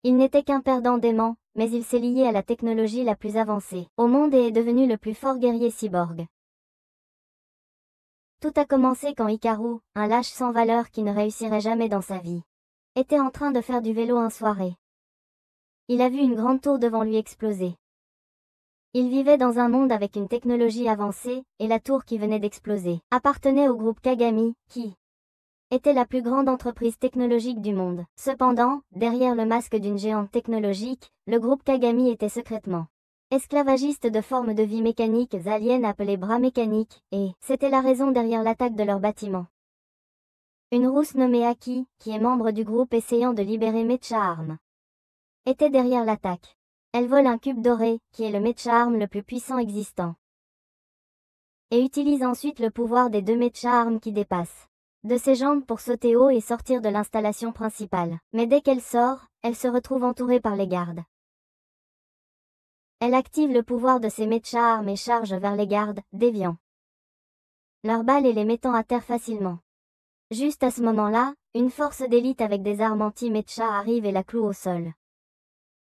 Il n'était qu'un perdant dément, mais il s'est lié à la technologie la plus avancée au monde et est devenu le plus fort guerrier cyborg. Tout a commencé quand Hikaru, un lâche sans valeur qui ne réussirait jamais dans sa vie, était en train de faire du vélo un soirée. Il a vu une grande tour devant lui exploser. Il vivait dans un monde avec une technologie avancée, et la tour qui venait d'exploser appartenait au groupe Kagami, qui était la plus grande entreprise technologique du monde. Cependant, derrière le masque d'une géante technologique, le groupe Kagami était secrètement esclavagiste de formes de vie mécaniques aliens appelées bras mécaniques, et c'était la raison derrière l'attaque de leur bâtiment. Une rousse nommée Aki, qui est membre du groupe essayant de libérer Mecha Arm, était derrière l'attaque. Elle vole un cube doré, qui est le Mecha Arm le plus puissant existant, et utilise ensuite le pouvoir des deux Mecha Arm qui dépassent de ses jambes pour sauter haut et sortir de l'installation principale. Mais dès qu'elle sort, elle se retrouve entourée par les gardes. Elle active le pouvoir de ses Mecha Arm et charge vers les gardes, déviant leurs balles et les mettant à terre facilement. Juste à ce moment-là, une force d'élite avec des armes anti-Mecha arrive et la cloue au sol.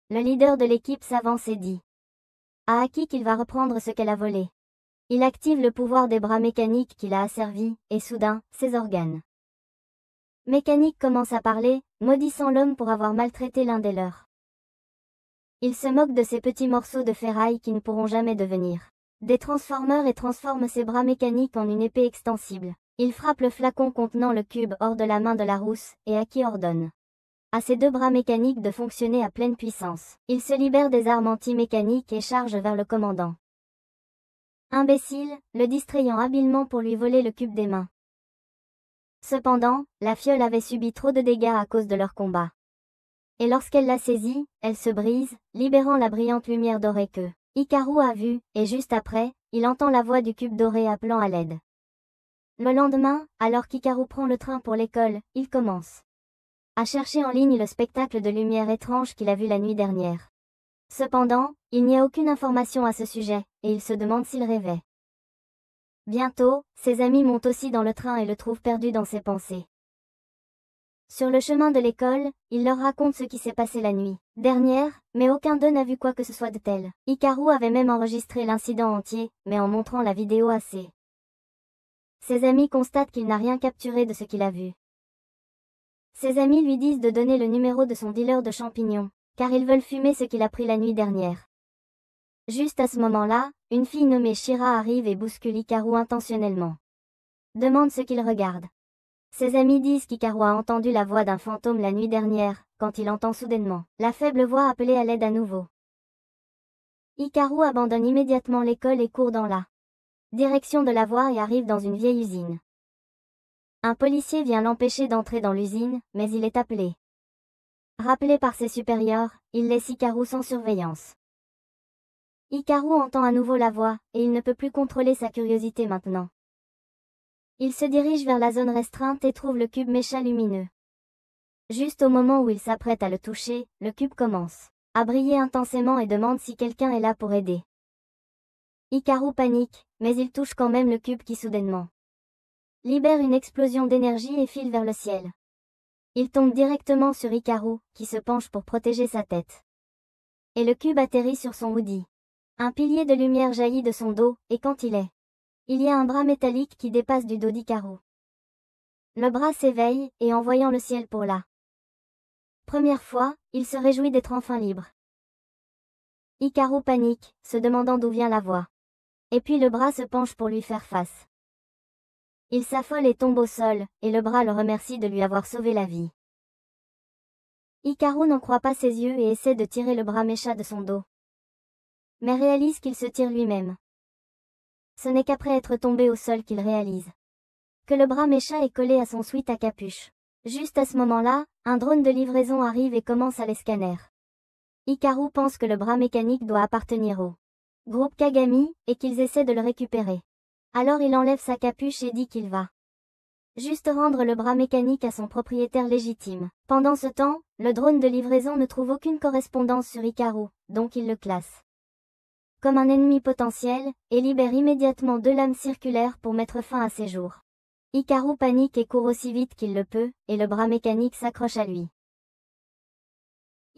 Le leader de l'équipe s'avance et dit à Aki qu'il va reprendre ce qu'elle a volé. Il active le pouvoir des bras mécaniques qu'il a asservis, et soudain, ses organes mécaniques commencent à parler, maudissant l'homme pour avoir maltraité l'un des leurs. Il se moque de ces petits morceaux de ferraille qui ne pourront jamais devenir des transformeurs et transforme ses bras mécaniques en une épée extensible. Il frappe le flacon contenant le cube hors de la main de la rousse, et Aki ordonne à ses deux bras mécaniques de fonctionner à pleine puissance. Il se libère des armes anti-mécaniques et charge vers le commandant. Imbécile, le distrayant habilement pour lui voler le cube des mains. Cependant, la fiole avait subi trop de dégâts à cause de leur combat. Et lorsqu'elle l'a saisie, elle se brise, libérant la brillante lumière dorée que Hikaru a vue, et juste après, il entend la voix du cube doré appelant à l'aide. Le lendemain, alors qu'Hikaru prend le train pour l'école, il commence à chercher en ligne le spectacle de lumière étrange qu'il a vu la nuit dernière. Cependant, il n'y a aucune information à ce sujet, et il se demande s'il rêvait. Bientôt, ses amis montent aussi dans le train et le trouvent perdu dans ses pensées. Sur le chemin de l'école, il leur raconte ce qui s'est passé la nuit dernière, mais aucun d'eux n'a vu quoi que ce soit de tel. Hikaru avait même enregistré l'incident entier, mais en montrant la vidéo ses amis constatent qu'il n'a rien capturé de ce qu'il a vu. Ses amis lui disent de donner le numéro de son dealer de champignons, car ils veulent fumer ce qu'il a pris la nuit dernière. Juste à ce moment-là, une fille nommée Shira arrive et bouscule Hikaru intentionnellement. Demande ce qu'il regarde. Ses amis disent qu'Hikaru a entendu la voix d'un fantôme la nuit dernière, quand il entend soudainement la faible voix appeler à l'aide à nouveau. Hikaru abandonne immédiatement l'école et court dans la direction de la voix et arrive dans une vieille usine. Un policier vient l'empêcher d'entrer dans l'usine, mais il est appelé. Rappelé par ses supérieurs, il laisse Hikaru sans surveillance. Hikaru entend à nouveau la voix, et il ne peut plus contrôler sa curiosité maintenant. Il se dirige vers la zone restreinte et trouve le cube Mecha lumineux. Juste au moment où il s'apprête à le toucher, le cube commence à briller intensément et demande si quelqu'un est là pour aider. Hikaru panique, mais il touche quand même le cube qui soudainement libère une explosion d'énergie et file vers le ciel. Il tombe directement sur Hikaru, qui se penche pour protéger sa tête. Et le cube atterrit sur son hoodie. Un pilier de lumière jaillit de son dos, et quand il y a un bras métallique qui dépasse du dos d'Hikaru. Le bras s'éveille, et en voyant le ciel pour la première fois, il se réjouit d'être enfin libre. Hikaru panique, se demandant d'où vient la voix. Et puis le bras se penche pour lui faire face. Il s'affole et tombe au sol, et le bras le remercie de lui avoir sauvé la vie. Hikaru n'en croit pas ses yeux et essaie de tirer le bras Mecha de son dos, mais réalise qu'il se tire lui-même. Ce n'est qu'après être tombé au sol qu'il réalise que le bras Mecha est collé à son sweat à capuche. Juste à ce moment-là, un drone de livraison arrive et commence à les scanner. Hikaru pense que le bras mécanique doit appartenir au groupe Kagami, et qu'ils essaient de le récupérer. Alors il enlève sa capuche et dit qu'il va juste rendre le bras mécanique à son propriétaire légitime. Pendant ce temps, le drone de livraison ne trouve aucune correspondance sur Hikaru, donc il le classe comme un ennemi potentiel, et libère immédiatement 2 lames circulaires pour mettre fin à ses jours. Hikaru panique et court aussi vite qu'il le peut, et le bras mécanique s'accroche à lui.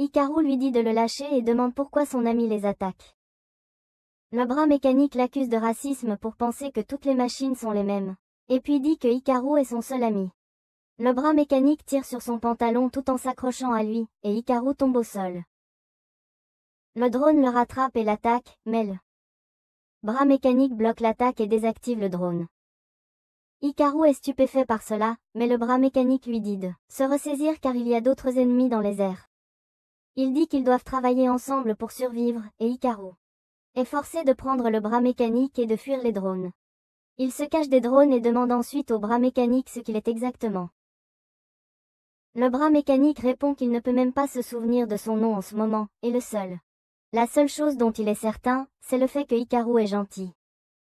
Hikaru lui dit de le lâcher et demande pourquoi son ami les attaque. Le bras mécanique l'accuse de racisme pour penser que toutes les machines sont les mêmes. Et puis dit que Hikaru est son seul ami. Le bras mécanique tire sur son pantalon tout en s'accrochant à lui, et Hikaru tombe au sol. Le drone le rattrape et l'attaque, mais le bras mécanique bloque l'attaque et désactive le drone. Hikaru est stupéfait par cela, mais le bras mécanique lui dit de se ressaisir car il y a d'autres ennemis dans les airs. Il dit qu'ils doivent travailler ensemble pour survivre, et Hikaru est forcé de prendre le bras mécanique et de fuir les drones. Il se cache des drones et demande ensuite au bras mécanique ce qu'il est exactement. Le bras mécanique répond qu'il ne peut même pas se souvenir de son nom en ce moment, et la seule chose dont il est certain, c'est le fait que Hikaru est gentil.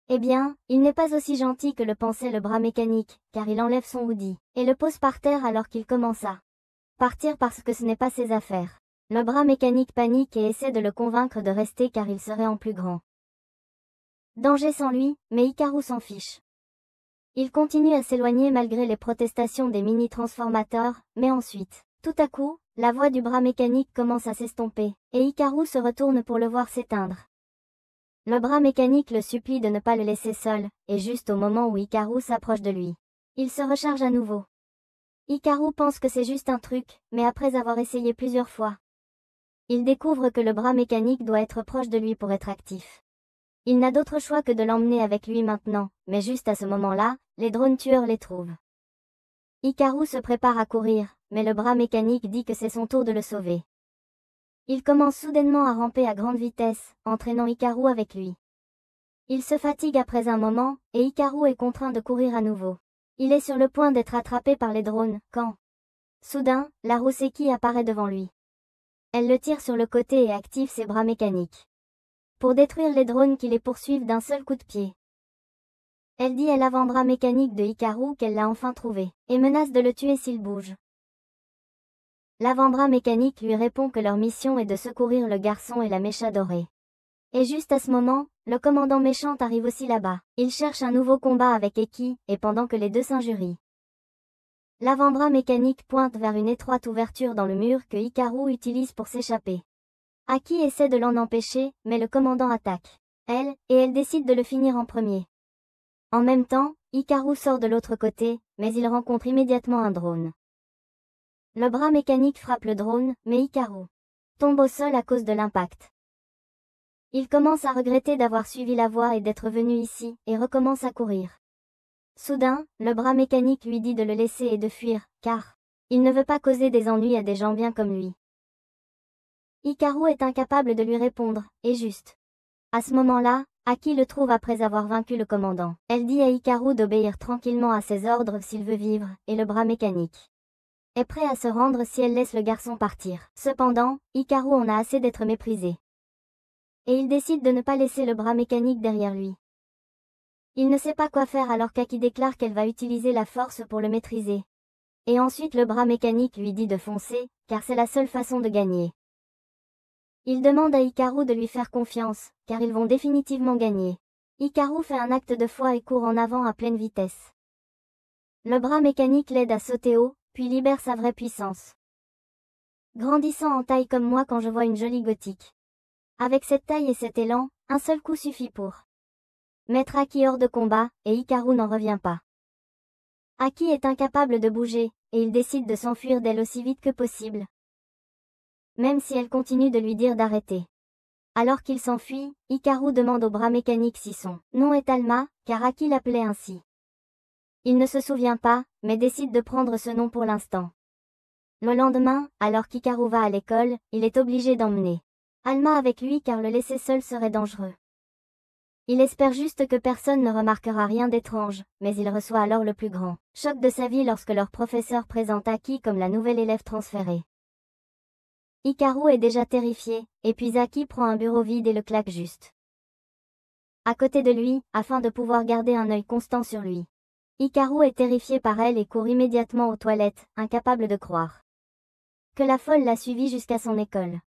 Eh bien, il n'est pas aussi gentil que le pensait le bras mécanique, car il enlève son hoodie, et le pose par terre alors qu'il commence à partir parce que ce n'est pas ses affaires. Le bras mécanique panique et essaie de le convaincre de rester car il serait en plus grand danger sans lui, mais Hikaru s'en fiche. Il continue à s'éloigner malgré les protestations des mini-transformateurs, mais ensuite, tout à coup, la voix du bras mécanique commence à s'estomper, et Hikaru se retourne pour le voir s'éteindre. Le bras mécanique le supplie de ne pas le laisser seul, et juste au moment où Hikaru s'approche de lui, il se recharge à nouveau. Hikaru pense que c'est juste un truc, mais après avoir essayé plusieurs fois, il découvre que le bras mécanique doit être proche de lui pour être actif. Il n'a d'autre choix que de l'emmener avec lui maintenant, mais juste à ce moment-là, les drones tueurs les trouvent. Hikaru se prépare à courir, mais le bras mécanique dit que c'est son tour de le sauver. Il commence soudainement à ramper à grande vitesse, entraînant Hikaru avec lui. Il se fatigue après un moment, et Hikaru est contraint de courir à nouveau. Il est sur le point d'être attrapé par les drones, quand, soudain, la Roseki apparaît devant lui. Elle le tire sur le côté et active ses bras mécaniques pour détruire les drones qui les poursuivent d'un seul coup de pied. Elle dit à l'avant-bras mécanique de Hikaru qu'elle l'a enfin trouvé, et menace de le tuer s'il bouge. L'avant-bras mécanique lui répond que leur mission est de secourir le garçon et la mécha dorée. Et juste à ce moment, le commandant méchant arrive aussi là-bas. Il cherche un nouveau combat avec Eki, et pendant que les deux s'injurient, l'avant-bras mécanique pointe vers une étroite ouverture dans le mur que Hikaru utilise pour s'échapper. Aki essaie de l'en empêcher, mais le commandant attaque elle, et elle décide de le finir en premier. En même temps, Hikaru sort de l'autre côté, mais il rencontre immédiatement un drone. Le bras mécanique frappe le drone, mais Hikaru tombe au sol à cause de l'impact. Il commence à regretter d'avoir suivi la voie et d'être venu ici, et recommence à courir. Soudain, le bras mécanique lui dit de le laisser et de fuir, car il ne veut pas causer des ennuis à des gens bien comme lui. Hikaru est incapable de lui répondre, et juste à ce moment-là, Aki le trouve après avoir vaincu le commandant. Elle dit à Hikaru d'obéir tranquillement à ses ordres s'il veut vivre, et le bras mécanique est prêt à se rendre si elle laisse le garçon partir. Cependant, Hikaru en a assez d'être méprisé. Et il décide de ne pas laisser le bras mécanique derrière lui. Il ne sait pas quoi faire alors qu'Aki déclare qu'elle va utiliser la force pour le maîtriser. Et ensuite le bras mécanique lui dit de foncer, car c'est la seule façon de gagner. Il demande à Hikaru de lui faire confiance, car ils vont définitivement gagner. Hikaru fait un acte de foi et court en avant à pleine vitesse. Le bras mécanique l'aide à sauter haut, puis libère sa vraie puissance. Grandissant en taille comme moi quand je vois une jolie gothique. Avec cette taille et cet élan, un seul coup suffit pour mettre Aki hors de combat, et Hikaru n'en revient pas. Aki est incapable de bouger, et il décide de s'enfuir d'elle aussi vite que possible. Même si elle continue de lui dire d'arrêter. Alors qu'il s'enfuit, Hikaru demande au bras mécanique si son nom est Alma, car Aki l'appelait ainsi. Il ne se souvient pas, mais décide de prendre ce nom pour l'instant. Le lendemain, alors qu'Hikaru va à l'école, il est obligé d'emmener Alma avec lui car le laisser seul serait dangereux. Il espère juste que personne ne remarquera rien d'étrange, mais il reçoit alors le plus grand choc de sa vie lorsque leur professeur présente Aki comme la nouvelle élève transférée. Hikaru est déjà terrifié, et puis Aki prend un bureau vide et le claque juste à côté de lui, afin de pouvoir garder un œil constant sur lui. Hikaru est terrifié par elle et court immédiatement aux toilettes, incapable de croire que la folle l'a suivi jusqu'à son école.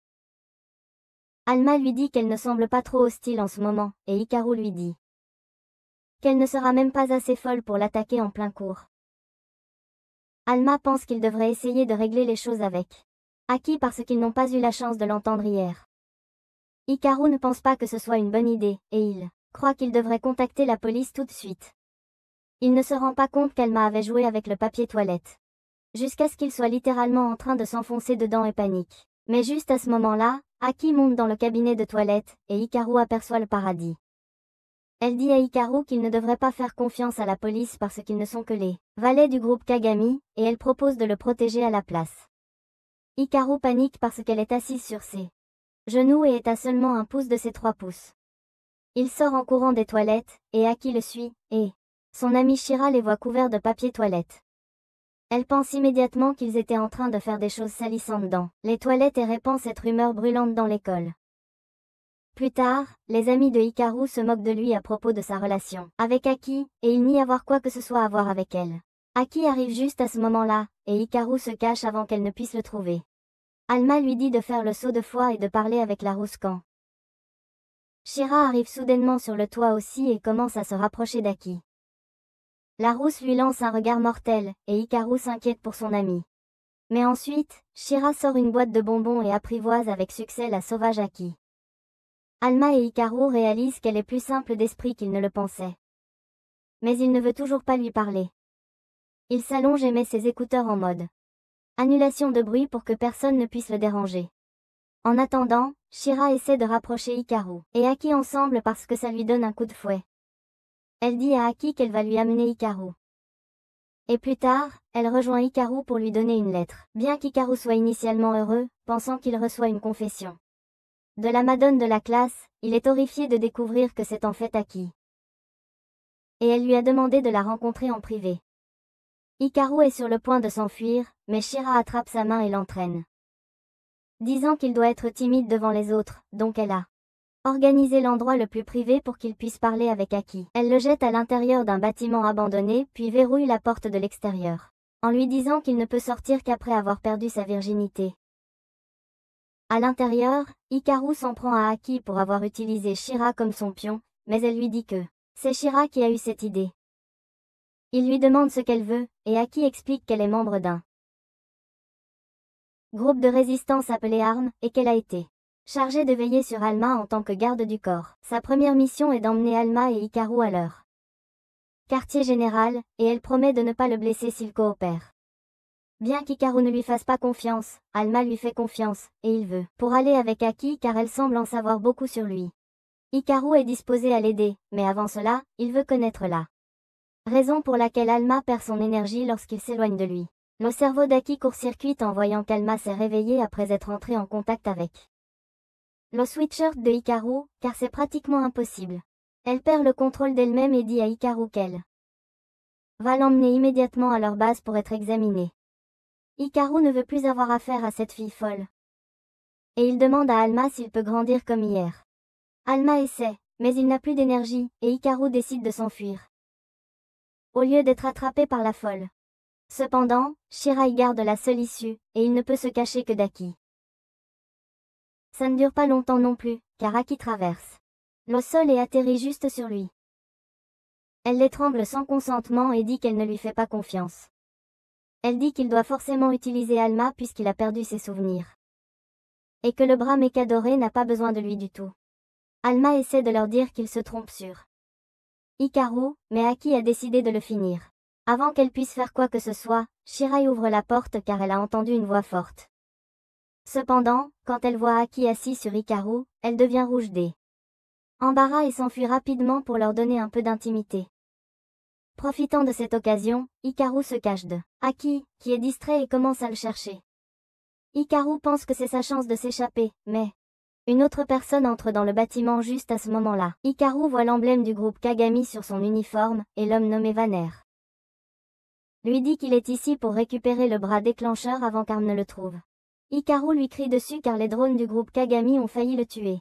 Alma lui dit qu'elle ne semble pas trop hostile en ce moment, et Hikaru lui dit qu'elle ne sera même pas assez folle pour l'attaquer en plein cours. Alma pense qu'il devrait essayer de régler les choses avec Aki parce qu'ils n'ont pas eu la chance de l'entendre hier. Hikaru ne pense pas que ce soit une bonne idée, et il croit qu'il devrait contacter la police tout de suite. Il ne se rend pas compte qu'Alma avait joué avec le papier toilette. Jusqu'à ce qu'il soit littéralement en train de s'enfoncer dedans et panique. Mais juste à ce moment-là, Aki monte dans le cabinet de toilette, et Hikaru aperçoit le paradis. Elle dit à Hikaru qu'il ne devrait pas faire confiance à la police parce qu'ils ne sont que les valets du groupe Kagami, et elle propose de le protéger à la place. Hikaru panique parce qu'elle est assise sur ses genoux et est à seulement 1 pouce de ses 3 pouces. Il sort en courant des toilettes, et Aki le suit, et son ami Shira les voit couverts de papier toilette. Elle pense immédiatement qu'ils étaient en train de faire des choses salissantes dans les toilettes et répand cette rumeur brûlante dans l'école. Plus tard, les amis de Hikaru se moquent de lui à propos de sa relation avec Aki, et il nie avoir quoi que ce soit à voir avec elle. Aki arrive juste à ce moment-là, et Hikaru se cache avant qu'elle ne puisse le trouver. Alma lui dit de faire le saut de foi et de parler avec la rousse quand Shira arrive soudainement sur le toit aussi et commence à se rapprocher d'Aki. La rousse lui lance un regard mortel, et Hikaru s'inquiète pour son ami. Mais ensuite, Shira sort une boîte de bonbons et apprivoise avec succès la sauvage Aki. Alma et Hikaru réalisent qu'elle est plus simple d'esprit qu'ils ne le pensaient. Mais il ne veut toujours pas lui parler. Il s'allonge et met ses écouteurs en mode annulation de bruit pour que personne ne puisse le déranger. En attendant, Shira essaie de rapprocher Hikaru et Aki ensemble parce que ça lui donne un coup de fouet. Elle dit à Aki qu'elle va lui amener Hikaru. Et plus tard, elle rejoint Hikaru pour lui donner une lettre, bien qu'Hikaru soit initialement heureux, pensant qu'il reçoit une confession de la madone de la classe, il est horrifié de découvrir que c'est en fait Aki. Et elle lui a demandé de la rencontrer en privé. Hikaru est sur le point de s'enfuir, mais Shira attrape sa main et l'entraîne. Disant qu'il doit être timide devant les autres, donc elle a organisé l'endroit le plus privé pour qu'il puisse parler avec Aki. Elle le jette à l'intérieur d'un bâtiment abandonné, puis verrouille la porte de l'extérieur, en lui disant qu'il ne peut sortir qu'après avoir perdu sa virginité. À l'intérieur, Hikaru s'en prend à Aki pour avoir utilisé Shira comme son pion, mais elle lui dit que c'est Shira qui a eu cette idée. Il lui demande ce qu'elle veut, et Aki explique qu'elle est membre d'un groupe de résistance appelé ARM, et qu'elle a été chargée de veiller sur Alma en tant que garde du corps. Sa première mission est d'emmener Alma et Hikaru à leur quartier général, et elle promet de ne pas le blesser s'il coopère. Bien qu'Hikaru ne lui fasse pas confiance, Alma lui fait confiance, et il veut pour aller avec Aki car elle semble en savoir beaucoup sur lui. Hikaru est disposé à l'aider, mais avant cela, il veut connaître la raison pour laquelle Alma perd son énergie lorsqu'il s'éloigne de lui. Le cerveau d'Aki court-circuite en voyant qu'Alma s'est réveillée après être entrée en contact avec le sweatshirt de Hikaru, car c'est pratiquement impossible. Elle perd le contrôle d'elle-même et dit à Hikaru qu'elle va l'emmener immédiatement à leur base pour être examinée. Hikaru ne veut plus avoir affaire à cette fille folle. Et il demande à Alma s'il peut grandir comme hier. Alma essaie, mais il n'a plus d'énergie, et Hikaru décide de s'enfuir au lieu d'être attrapé par la folle. Cependant, Shira y garde la seule issue, et il ne peut se cacher que d'Aki. Ça ne dure pas longtemps non plus, car Aki traverse le sol et atterrit juste sur lui. Elle l'étrangle sans consentement et dit qu'elle ne lui fait pas confiance. Elle dit qu'il doit forcément utiliser Alma puisqu'il a perdu ses souvenirs. Et que le bras méca doré n'a pas besoin de lui du tout. Alma essaie de leur dire qu'il se trompe sur Hikaru, mais Aki a décidé de le finir. Avant qu'elle puisse faire quoi que ce soit, Shira ouvre la porte car elle a entendu une voix forte. Cependant, quand elle voit Aki assis sur Hikaru, elle devient rouge d'embarras et s'enfuit rapidement pour leur donner un peu d'intimité. Profitant de cette occasion, Hikaru se cache de Aki, qui est distrait et commence à le chercher. Hikaru pense que c'est sa chance de s'échapper, mais une autre personne entre dans le bâtiment juste à ce moment-là. Hikaru voit l'emblème du groupe Kagami sur son uniforme, et l'homme nommé Vanner lui dit qu'il est ici pour récupérer le bras déclencheur avant qu'Arm ne le trouve. Hikaru lui crie dessus car les drones du groupe Kagami ont failli le tuer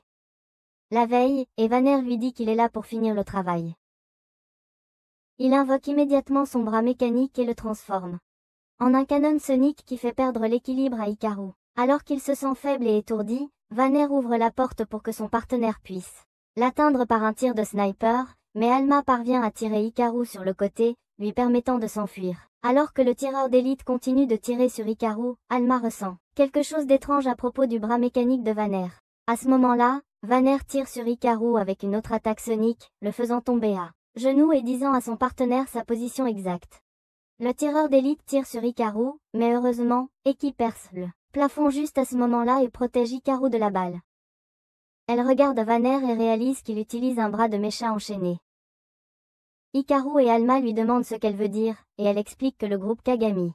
la veille, et Vanner lui dit qu'il est là pour finir le travail. Il invoque immédiatement son bras mécanique et le transforme en un canon sonique qui fait perdre l'équilibre à Hikaru. Alors qu'il se sent faible et étourdi, Vanner ouvre la porte pour que son partenaire puisse l'atteindre par un tir de sniper, mais Alma parvient à tirer Hikaru sur le côté, lui permettant de s'enfuir. Alors que le tireur d'élite continue de tirer sur Hikaru, Alma ressent quelque chose d'étrange à propos du bras mécanique de Vanner. À ce moment-là, Vanner tire sur Hikaru avec une autre attaque sonique, le faisant tomber à genoux et disant à son partenaire sa position exacte. Le tireur d'élite tire sur Hikaru, mais heureusement, Eki perce le plafond juste à ce moment-là et protège Hikaru de la balle. Elle regarde Vanner et réalise qu'il utilise un bras de mecha enchaîné. Hikaru et Alma lui demandent ce qu'elle veut dire, et elle explique que le groupe Kagami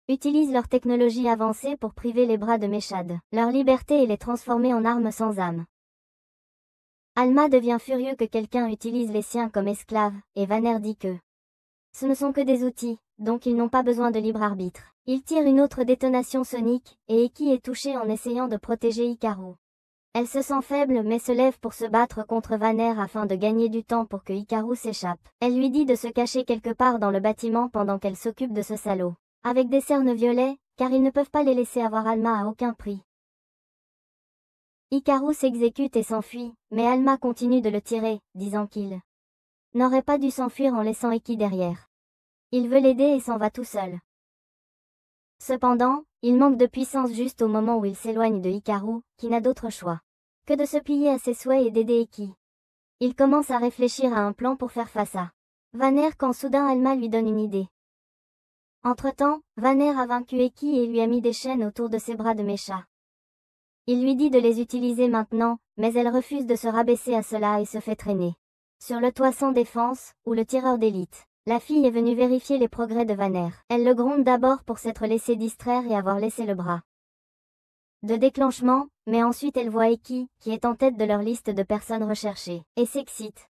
utilise leur technologie avancée pour priver les bras de mecha de leur liberté et les transformer en armes sans âme. Alma devient furieux que quelqu'un utilise les siens comme esclaves, et Vanner dit que ce ne sont que des outils, donc ils n'ont pas besoin de libre arbitre. Il tire une autre détonation sonique, et Eki est touchée en essayant de protéger Hikaru. Elle se sent faible mais se lève pour se battre contre Vanner afin de gagner du temps pour que Hikaru s'échappe. Elle lui dit de se cacher quelque part dans le bâtiment pendant qu'elle s'occupe de ce salaud. Avec des cernes violets, car ils ne peuvent pas les laisser avoir Alma à aucun prix. Hikaru s'exécute et s'enfuit, mais Alma continue de le tirer, disant qu'il n'aurait pas dû s'enfuir en laissant Eki derrière. Il veut l'aider et s'en va tout seul. Cependant, il manque de puissance juste au moment où il s'éloigne de Hikaru, qui n'a d'autre choix que de se plier à ses souhaits et d'aider Eki. Il commence à réfléchir à un plan pour faire face à Vanner quand soudain Alma lui donne une idée. Entre-temps, Vanner a vaincu Eki et lui a mis des chaînes autour de ses bras de mecha. Il lui dit de les utiliser maintenant, mais elle refuse de se rabaisser à cela et se fait traîner sur le toit sans défense, où le tireur d'élite. La fille est venue vérifier les progrès de Vanner. Elle le gronde d'abord pour s'être laissé distraire et avoir laissé le bras de déclenchement, mais ensuite elle voit Eki, qui est en tête de leur liste de personnes recherchées, et s'excite.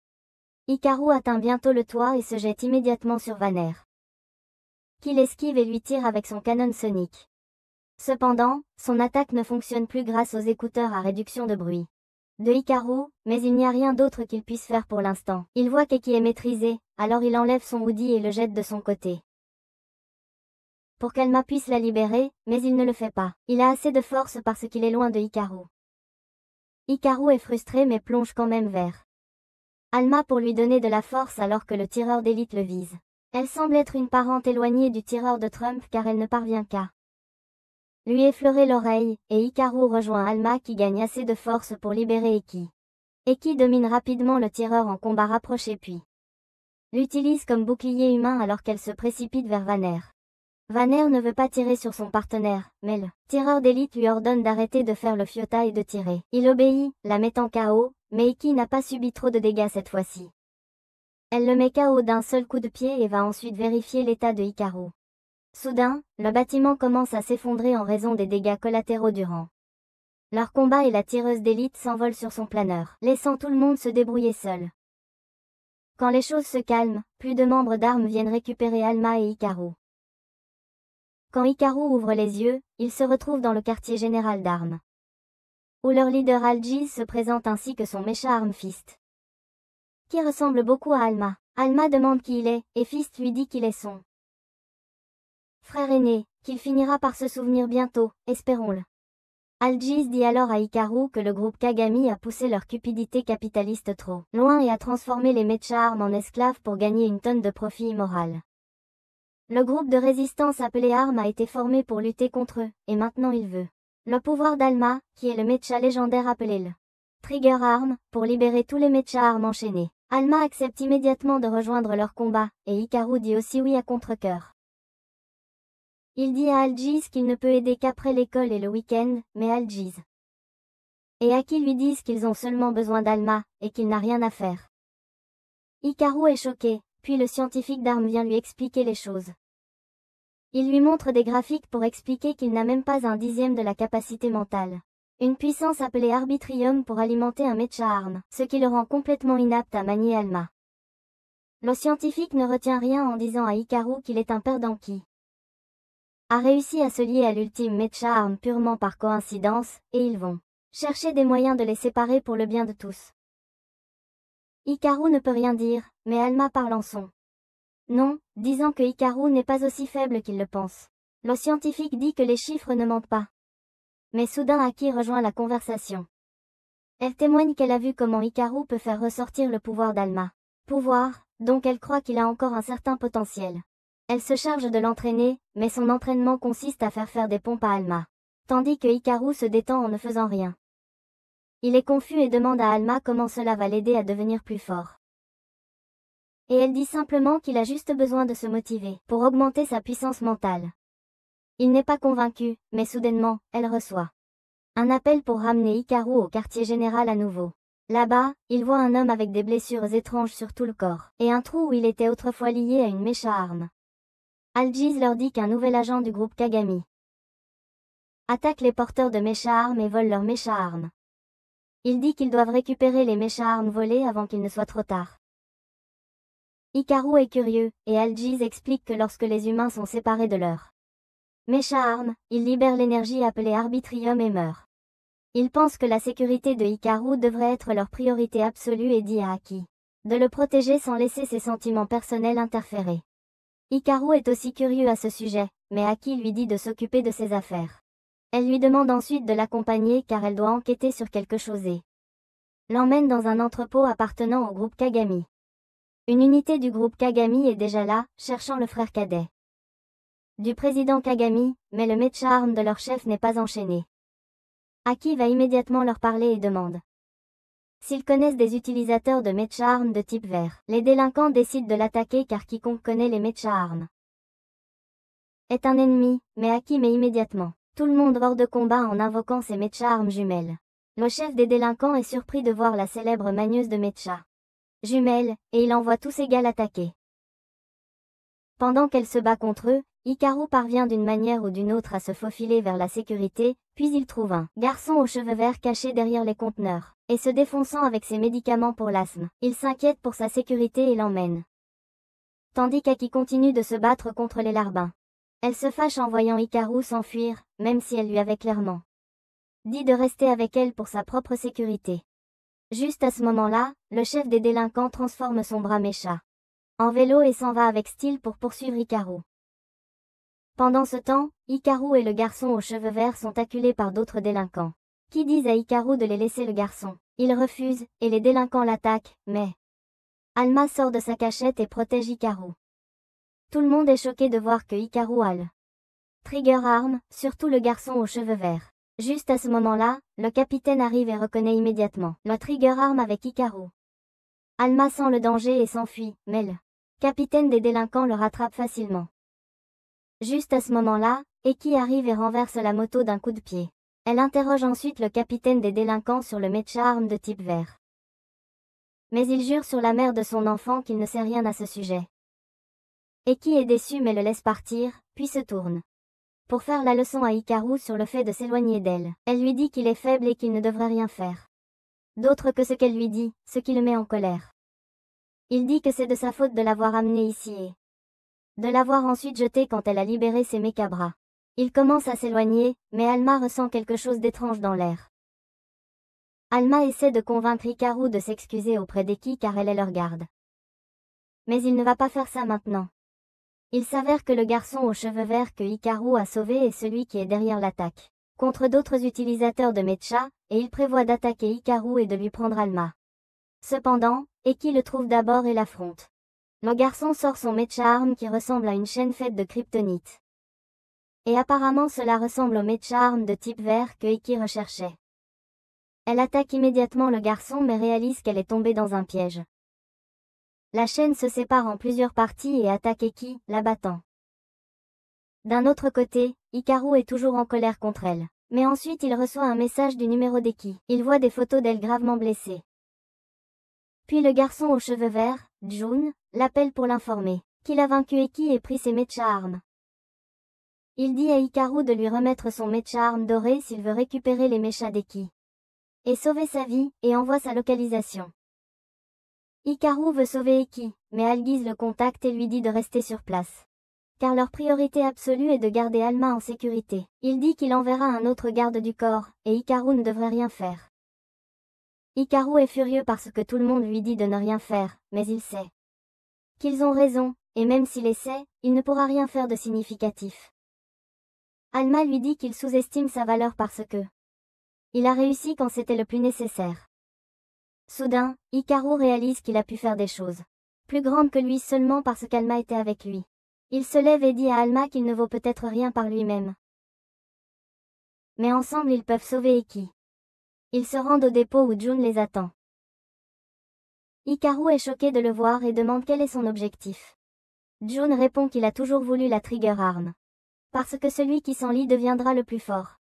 Hikaru atteint bientôt le toit et se jette immédiatement sur Vanner, qui l'esquive et lui tire avec son canon sonique. Cependant, son attaque ne fonctionne plus grâce aux écouteurs à réduction de bruit de Hikaru, mais il n'y a rien d'autre qu'il puisse faire pour l'instant. Il voit qu'Eki est maîtrisé, alors il enlève son hoodie et le jette de son côté pour qu'Alma puisse la libérer, mais il ne le fait pas. Il a assez de force parce qu'il est loin de Hikaru. Hikaru est frustré mais plonge quand même vers Alma pour lui donner de la force alors que le tireur d'élite le vise. Elle semble être une parente éloignée du tireur de Trump car elle ne parvient qu'à lui effleurer l'oreille, et Hikaru rejoint Alma qui gagne assez de force pour libérer Eki. Eki domine rapidement le tireur en combat rapproché puis l'utilise comme bouclier humain alors qu'elle se précipite vers Vanner. Vanner ne veut pas tirer sur son partenaire, mais le tireur d'élite lui ordonne d'arrêter de faire le fiota et de tirer. Il obéit, la mettant KO, mais Eki n'a pas subi trop de dégâts cette fois-ci. Elle le met KO d'un seul coup de pied et va ensuite vérifier l'état de Hikaru. Soudain, le bâtiment commence à s'effondrer en raison des dégâts collatéraux durant leur combat et la tireuse d'élite s'envole sur son planeur, laissant tout le monde se débrouiller seul. Quand les choses se calment, plus de membres d'armes viennent récupérer Alma et Hikaru. Quand Hikaru ouvre les yeux, il se retrouve dans le quartier général d'armes, où leur leader Algiz se présente ainsi que son mecha Arm Fist, qui ressemble beaucoup à Alma. Alma demande qui il est, et Fist lui dit qu'il est son frère aîné, qu'il finira par se souvenir bientôt, espérons-le. Algiz dit alors à Hikaru que le groupe Kagami a poussé leur cupidité capitaliste trop loin et a transformé les mecha armes en esclaves pour gagner une tonne de profit immoral. Le groupe de résistance appelé Arm a été formé pour lutter contre eux, et maintenant il veut le pouvoir d'Alma, qui est le mecha légendaire appelé le Trigger Arm, pour libérer tous les mecha armes enchaînés. Alma accepte immédiatement de rejoindre leur combat, et Hikaru dit aussi oui à contre-cœur. Il dit à Algiz qu'il ne peut aider qu'après l'école et le week-end, mais Algiz et Aki lui disent qu'ils ont seulement besoin d'Alma, et qu'il n'a rien à faire. Hikaru est choqué, puis le scientifique d'armes vient lui expliquer les choses. Il lui montre des graphiques pour expliquer qu'il n'a même pas un dixième de la capacité mentale. Une puissance appelée Arbitrium pour alimenter un mecha arme, ce qui le rend complètement inapte à manier Alma. Le scientifique ne retient rien en disant à Hikaru qu'il est un perdant qui a réussi à se lier à l'ultime mecha arme purement par coïncidence, et ils vont chercher des moyens de les séparer pour le bien de tous. Hikaru ne peut rien dire, mais Alma parle en son non, disant que Hikaru n'est pas aussi faible qu'il le pense. Le scientifique dit que les chiffres ne mentent pas. Mais soudain Aki rejoint la conversation. Elle témoigne qu'elle a vu comment Hikaru peut faire ressortir le pouvoir d'Alma. Pouvoir, donc elle croit qu'il a encore un certain potentiel. Elle se charge de l'entraîner, mais son entraînement consiste à faire des pompes à Alma. Tandis que Hikaru se détend en ne faisant rien. Il est confus et demande à Alma comment cela va l'aider à devenir plus fort. Et elle dit simplement qu'il a juste besoin de se motiver pour augmenter sa puissance mentale. Il n'est pas convaincu, mais soudainement, elle reçoit un appel pour ramener Hikaru au quartier général à nouveau. Là-bas, il voit un homme avec des blessures étranges sur tout le corps, et un trou où il était autrefois lié à une mecha arme. Algiz leur dit qu'un nouvel agent du groupe Kagami attaque les porteurs de mecha armes et vole leurs mecha armes. Il dit qu'ils doivent récupérer les mecha armes volées avant qu'il ne soit trop tard. Hikaru est curieux, et Algiz explique que lorsque les humains sont séparés de leur mecha armes, ils libèrent l'énergie appelée arbitrium et meurent. Il pense que la sécurité de Hikaru devrait être leur priorité absolue et dit à Aki de le protéger sans laisser ses sentiments personnels interférer. Hikaru est aussi curieux à ce sujet, mais Aki lui dit de s'occuper de ses affaires. Elle lui demande ensuite de l'accompagner car elle doit enquêter sur quelque chose et l'emmène dans un entrepôt appartenant au groupe Kagami. Une unité du groupe Kagami est déjà là, cherchant le frère cadet du président Kagami, mais le mecha arme de leur chef n'est pas enchaîné. Aki va immédiatement leur parler et demande s'ils connaissent des utilisateurs de mecha armes de type vert. Les délinquants décident de l'attaquer car quiconque connaît les mecha armes est un ennemi, mais Aki met immédiatement tout le monde hors de combat en invoquant ses mecha armes jumelles. Le chef des délinquants est surpris de voir la célèbre manieuse de mecha jumelles, et il envoie tous ses gars l'attaquer. Pendant qu'elle se bat contre eux, Hikaru parvient d'une manière ou d'une autre à se faufiler vers la sécurité, puis il trouve un garçon aux cheveux verts caché derrière les conteneurs, et se défonçant avec ses médicaments pour l'asthme. Il s'inquiète pour sa sécurité et l'emmène. Tandis qu'Aki continue de se battre contre les larbins. Elle se fâche en voyant Hikaru s'enfuir, même si elle lui avait clairement dit de rester avec elle pour sa propre sécurité. Juste à ce moment-là, le chef des délinquants transforme son bras mecha en vélo et s'en va avec style pour poursuivre Hikaru. Pendant ce temps, Hikaru et le garçon aux cheveux verts sont acculés par d'autres délinquants, qui disent à Hikaru de les laisser le garçon. Il refuse, et les délinquants l'attaquent, mais Alma sort de sa cachette et protège Hikaru. Tout le monde est choqué de voir que Hikaru a le trigger arm, surtout le garçon aux cheveux verts. Juste à ce moment-là, le capitaine arrive et reconnaît immédiatement le trigger arm avec Hikaru. Alma sent le danger et s'enfuit, mais le capitaine des délinquants le rattrape facilement. Juste à ce moment-là, Eki arrive et renverse la moto d'un coup de pied. Elle interroge ensuite le capitaine des délinquants sur le mecha arme de type vert. Mais il jure sur la mère de son enfant qu'il ne sait rien à ce sujet. Eki est déçu mais le laisse partir, puis se tourne pour faire la leçon à Hikaru sur le fait de s'éloigner d'elle. Elle lui dit qu'il est faible et qu'il ne devrait rien faire d'autre que ce qu'elle lui dit, ce qui le met en colère. Il dit que c'est de sa faute de l'avoir amenée ici et de l'avoir ensuite jetée quand elle a libéré ses mécabras. Il commence à s'éloigner, mais Alma ressent quelque chose d'étrange dans l'air. Alma essaie de convaincre Hikaru de s'excuser auprès d'Eki car elle est leur garde. Mais il ne va pas faire ça maintenant. Il s'avère que le garçon aux cheveux verts que Hikaru a sauvé est celui qui est derrière l'attaque contre d'autres utilisateurs de mecha, et il prévoit d'attaquer Hikaru et de lui prendre Alma. Cependant, Eki le trouve d'abord et l'affronte. Le garçon sort son mecha arme qui ressemble à une chaîne faite de kryptonite. Et apparemment cela ressemble au mecha arme de type vert que Eki recherchait. Elle attaque immédiatement le garçon mais réalise qu'elle est tombée dans un piège. La chaîne se sépare en plusieurs parties et attaque Eki, l'abattant. D'un autre côté, Hikaru est toujours en colère contre elle. Mais ensuite il reçoit un message du numéro d'Eki. Il voit des photos d'elle gravement blessée. Puis le garçon aux cheveux verts, Jun, l'appelle pour l'informer qu'il a vaincu Eki et pris ses mecha armes. Il dit à Hikaru de lui remettre son mecha arme doré s'il veut récupérer les mechas d'Eki et sauver sa vie, et envoie sa localisation. Hikaru veut sauver Eki, mais Algiz le contacte et lui dit de rester sur place. Car leur priorité absolue est de garder Alma en sécurité. Il dit qu'il enverra un autre garde du corps, et Hikaru ne devrait rien faire. Hikaru est furieux parce que tout le monde lui dit de ne rien faire, mais il sait qu'ils ont raison, et même s'il essaie, il ne pourra rien faire de significatif. Alma lui dit qu'il sous-estime sa valeur parce que il a réussi quand c'était le plus nécessaire. Soudain, Hikaru réalise qu'il a pu faire des choses plus grande que lui seulement parce qu'Alma était avec lui. Il se lève et dit à Alma qu'il ne vaut peut-être rien par lui-même. Mais ensemble ils peuvent sauver Eki. Ils se rendent au dépôt où June les attend. Hikaru est choqué de le voir et demande quel est son objectif. June répond qu'il a toujours voulu la Trigger Arm. Parce que celui qui s'en lie deviendra le plus fort.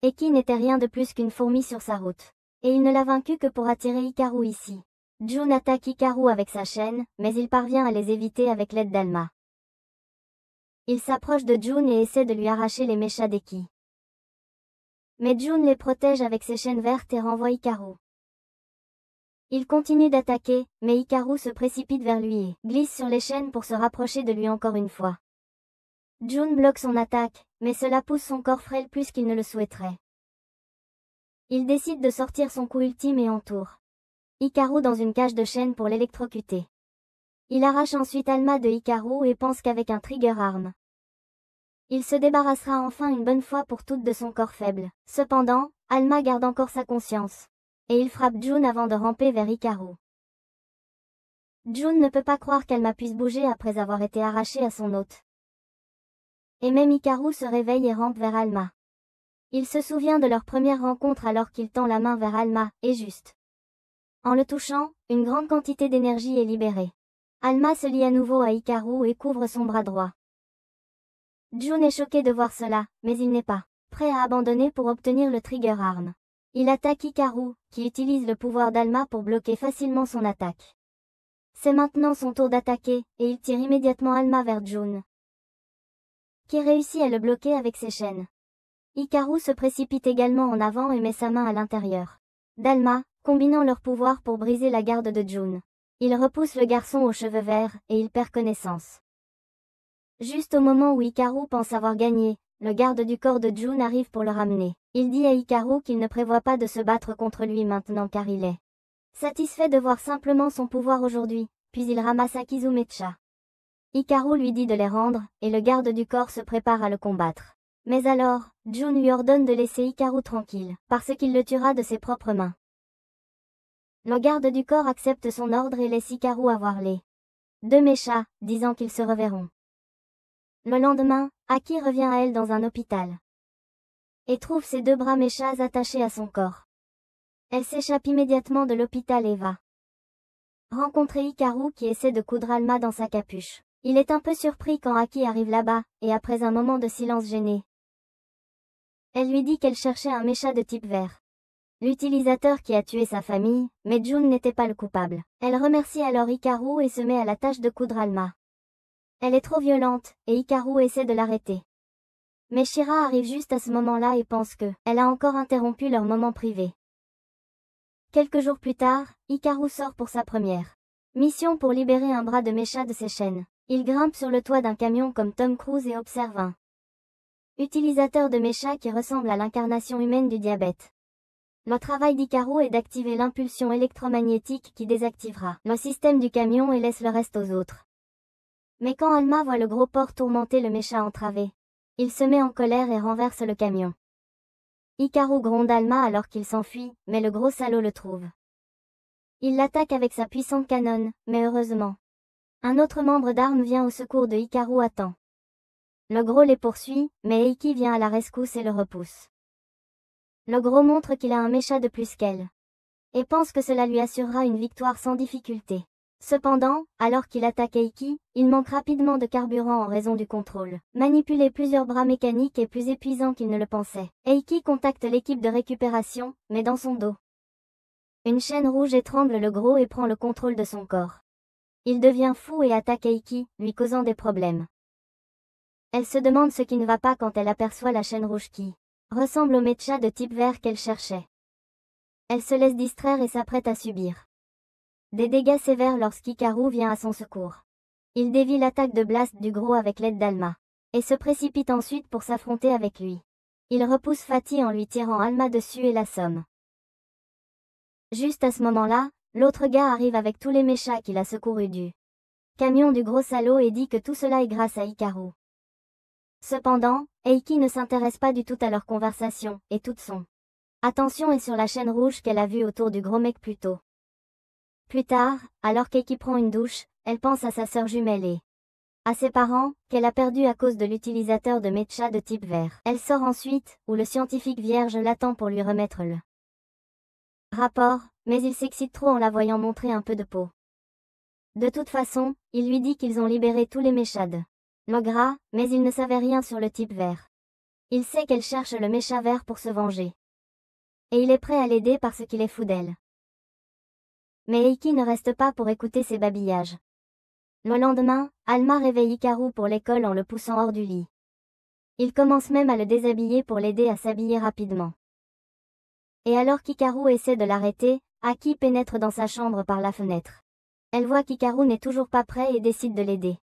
Eki n'était rien de plus qu'une fourmi sur sa route. Et il ne l'a vaincu que pour attirer Hikaru ici. June attaque Hikaru avec sa chaîne, mais il parvient à les éviter avec l'aide d'Alma. Il s'approche de June et essaie de lui arracher les mechas d'Eki. Mais June les protège avec ses chaînes vertes et renvoie Hikaru. Il continue d'attaquer, mais Hikaru se précipite vers lui et glisse sur les chaînes pour se rapprocher de lui encore une fois. June bloque son attaque, mais cela pousse son corps frêle plus qu'il ne le souhaiterait. Il décide de sortir son coup ultime et entoure Hikaru dans une cage de chaîne pour l'électrocuter. Il arrache ensuite Alma de Hikaru et pense qu'avec un Trigger Arm, il se débarrassera enfin une bonne fois pour toutes de son corps faible. Cependant, Alma garde encore sa conscience. Et il frappe June avant de ramper vers Hikaru. June ne peut pas croire qu'Alma puisse bouger après avoir été arrachée à son hôte. Et même Hikaru se réveille et rampe vers Alma. Il se souvient de leur première rencontre alors qu'il tend la main vers Alma, et juste. En le touchant, une grande quantité d'énergie est libérée. Alma se lie à nouveau à Hikaru et couvre son bras droit. June est choqué de voir cela, mais il n'est pas prêt à abandonner pour obtenir le Trigger Arm. Il attaque Hikaru, qui utilise le pouvoir d'Alma pour bloquer facilement son attaque. C'est maintenant son tour d'attaquer, et il tire immédiatement Alma vers June, qui réussit à le bloquer avec ses chaînes. Hikaru se précipite également en avant et met sa main à l'intérieur d'Alma, combinant leurs pouvoirs pour briser la garde de June. Il repousse le garçon aux cheveux verts, et il perd connaissance. Juste au moment où Hikaru pense avoir gagné, le garde du corps de June arrive pour le ramener. Il dit à Hikaru qu'il ne prévoit pas de se battre contre lui maintenant car il est satisfait de voir simplement son pouvoir aujourd'hui, puis il ramasse Akizumecha. Hikaru lui dit de les rendre, et le garde du corps se prépare à le combattre. Mais alors, June lui ordonne de laisser Hikaru tranquille, parce qu'il le tuera de ses propres mains. Le garde du corps accepte son ordre et laisse Hikaru avoir les deux mechas, disant qu'ils se reverront. Le lendemain, Aki revient à elle dans un hôpital. Et trouve ses deux bras mechas attachés à son corps. Elle s'échappe immédiatement de l'hôpital et va rencontrer Hikaru qui essaie de coudre Alma dans sa capuche. Il est un peu surpris quand Aki arrive là-bas, et après un moment de silence gêné, elle lui dit qu'elle cherchait un mecha de type vert. L'utilisateur qui a tué sa famille, mais June n'était pas le coupable. Elle remercie alors Hikaru et se met à la tâche de coudre Alma. Elle est trop violente, et Hikaru essaie de l'arrêter. Mais Shira arrive juste à ce moment-là et pense que elle a encore interrompu leur moment privé. Quelques jours plus tard, Hikaru sort pour sa première mission pour libérer un bras de mecha de ses chaînes. Il grimpe sur le toit d'un camion comme Tom Cruise et observe un utilisateur de mecha qui ressemble à l'incarnation humaine du diabète. Le travail d'Hikaru est d'activer l'impulsion électromagnétique qui désactivera le système du camion et laisse le reste aux autres. Mais quand Alma voit le gros porc tourmenter le mecha entravé, il se met en colère et renverse le camion. Hikaru gronde Alma alors qu'il s'enfuit, mais le gros salaud le trouve. Il l'attaque avec sa puissante canonne, mais heureusement, un autre membre d'armes vient au secours de Hikaru à temps. Le gros les poursuit, mais Eiki vient à la rescousse et le repousse. Le gros montre qu'il a un mecha de plus qu'elle, et pense que cela lui assurera une victoire sans difficulté. Cependant, alors qu'il attaque Eiki, il manque rapidement de carburant en raison du contrôle. Manipuler plusieurs bras mécaniques est plus épuisant qu'il ne le pensait. Eiki contacte l'équipe de récupération, mais dans son dos, une chaîne rouge étrangle le gros et prend le contrôle de son corps. Il devient fou et attaque Eiki, lui causant des problèmes. Elle se demande ce qui ne va pas quand elle aperçoit la chaîne rouge qui ressemble au mecha de type vert qu'elle cherchait. Elle se laisse distraire et s'apprête à subir des dégâts sévères lorsqu'Hikaru vient à son secours. Il dévie l'attaque de Blast du gros avec l'aide d'Alma, et se précipite ensuite pour s'affronter avec lui. Il repousse Fatih en lui tirant Alma dessus et l'assomme. Juste à ce moment-là, l'autre gars arrive avec tous les mechas qu'il a secourus du camion du gros salaud et dit que tout cela est grâce à Hikaru. Cependant, Eiki ne s'intéresse pas du tout à leur conversation, et toute son attention est sur la chaîne rouge qu'elle a vue autour du gros mec plus tôt. Plus tard, alors qu'Eiki prend une douche, elle pense à sa sœur jumelle et à ses parents, qu'elle a perdus à cause de l'utilisateur de mecha de type vert. Elle sort ensuite, où le scientifique vierge l'attend pour lui remettre le rapport, mais il s'excite trop en la voyant montrer un peu de peau. De toute façon, il lui dit qu'ils ont libéré tous les mechas de l'Ogra, mais il ne savait rien sur le type vert. Il sait qu'elle cherche le mecha vert pour se venger. Et il est prêt à l'aider parce qu'il est fou d'elle. Mais Eiki ne reste pas pour écouter ses babillages. Le lendemain, Alma réveille Hikaru pour l'école en le poussant hors du lit. Il commence même à le déshabiller pour l'aider à s'habiller rapidement. Et alors qu'Hikaru essaie de l'arrêter, Aki pénètre dans sa chambre par la fenêtre. Elle voit qu'Hikaru n'est toujours pas prêt et décide de l'aider.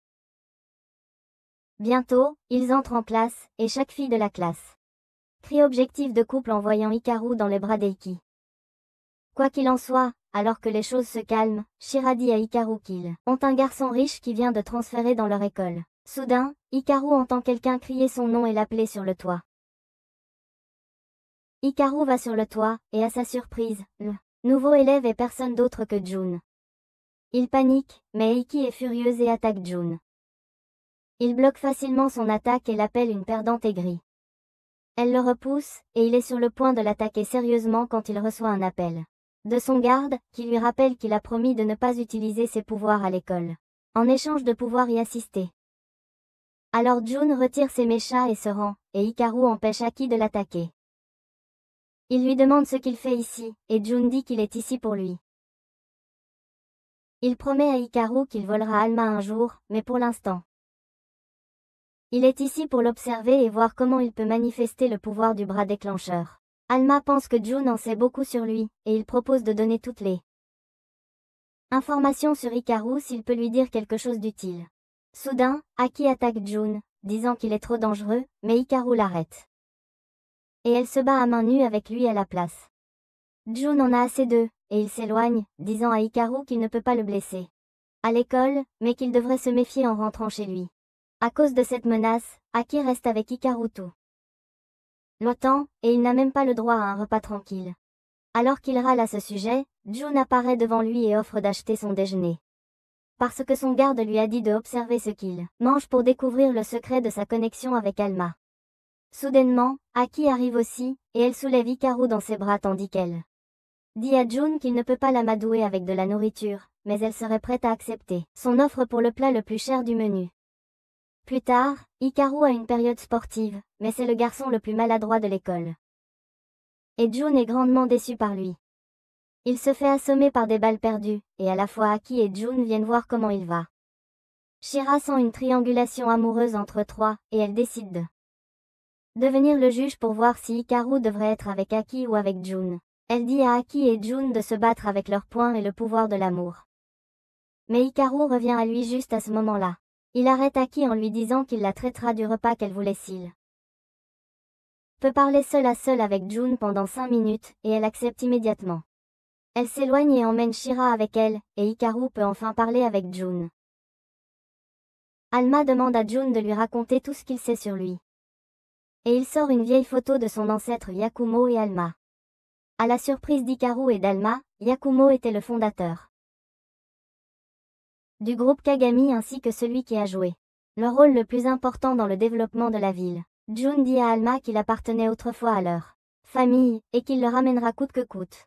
Bientôt, ils entrent en classe, et chaque fille de la classe crie objectif de couple en voyant Hikaru dans les bras d'Eiki. Quoi qu'il en soit, alors que les choses se calment, Shira dit à Hikaru qu'ils ont un garçon riche qui vient de transférer dans leur école. Soudain, Hikaru entend quelqu'un crier son nom et l'appeler sur le toit. Hikaru va sur le toit, et à sa surprise, le nouveau élève est personne d'autre que Jun. Il panique, mais Eiki est furieuse et attaque Jun. Il bloque facilement son attaque et l'appelle une perdante aigrie. Elle le repousse, et il est sur le point de l'attaquer sérieusement quand il reçoit un appel de son garde, qui lui rappelle qu'il a promis de ne pas utiliser ses pouvoirs à l'école, en échange de pouvoir y assister. Alors Jun retire ses mechas et se rend, et Hikaru empêche Aki de l'attaquer. Il lui demande ce qu'il fait ici, et Jun dit qu'il est ici pour lui. Il promet à Hikaru qu'il volera Alma un jour, mais pour l'instant, il est ici pour l'observer et voir comment il peut manifester le pouvoir du bras déclencheur. Alma pense que Jun en sait beaucoup sur lui, et il propose de donner toutes les informations sur Hikaru s'il peut lui dire quelque chose d'utile. Soudain, Aki attaque Jun, disant qu'il est trop dangereux, mais Hikaru l'arrête. Et elle se bat à main nue avec lui à la place. Jun en a assez d'eux, et il s'éloigne, disant à Hikaru qu'il ne peut pas le blesser à l'école, mais qu'il devrait se méfier en rentrant chez lui. À cause de cette menace, Aki reste avec Hikaru tout le temps, et il n'a même pas le droit à un repas tranquille. Alors qu'il râle à ce sujet, Jun apparaît devant lui et offre d'acheter son déjeuner. Parce que son garde lui a dit de observer ce qu'il mange pour découvrir le secret de sa connexion avec Alma. Soudainement, Aki arrive aussi, et elle soulève Hikaru dans ses bras tandis qu'elle dit à Jun qu'il ne peut pas l'amadouer avec de la nourriture, mais elle serait prête à accepter son offre pour le plat le plus cher du menu. Plus tard, Hikaru a une période sportive, mais c'est le garçon le plus maladroit de l'école. Et Jun est grandement déçu par lui. Il se fait assommer par des balles perdues, et à la fois Aki et Jun viennent voir comment il va. Shira sent une triangulation amoureuse entre trois, et elle décide de devenir le juge pour voir si Hikaru devrait être avec Aki ou avec Jun. Elle dit à Aki et Jun de se battre avec leurs poings et le pouvoir de l'amour. Mais Hikaru revient à lui juste à ce moment-là. Il arrête Aki en lui disant qu'il la traitera du repas qu'elle voulait s'il peut parler seul à seul avec Jun pendant 5 minutes, et elle accepte immédiatement. Elle s'éloigne et emmène Shira avec elle, et Hikaru peut enfin parler avec Jun. Alma demande à Jun de lui raconter tout ce qu'il sait sur lui. Et il sort une vieille photo de son ancêtre Yakumo et Alma. À la surprise d'Hikaru et d'Alma, Yakumo était le fondateur du groupe Kagami ainsi que celui qui a joué le rôle le plus important dans le développement de la ville. Jun dit à Alma qu'il appartenait autrefois à leur famille, et qu'il le ramènera coûte que coûte.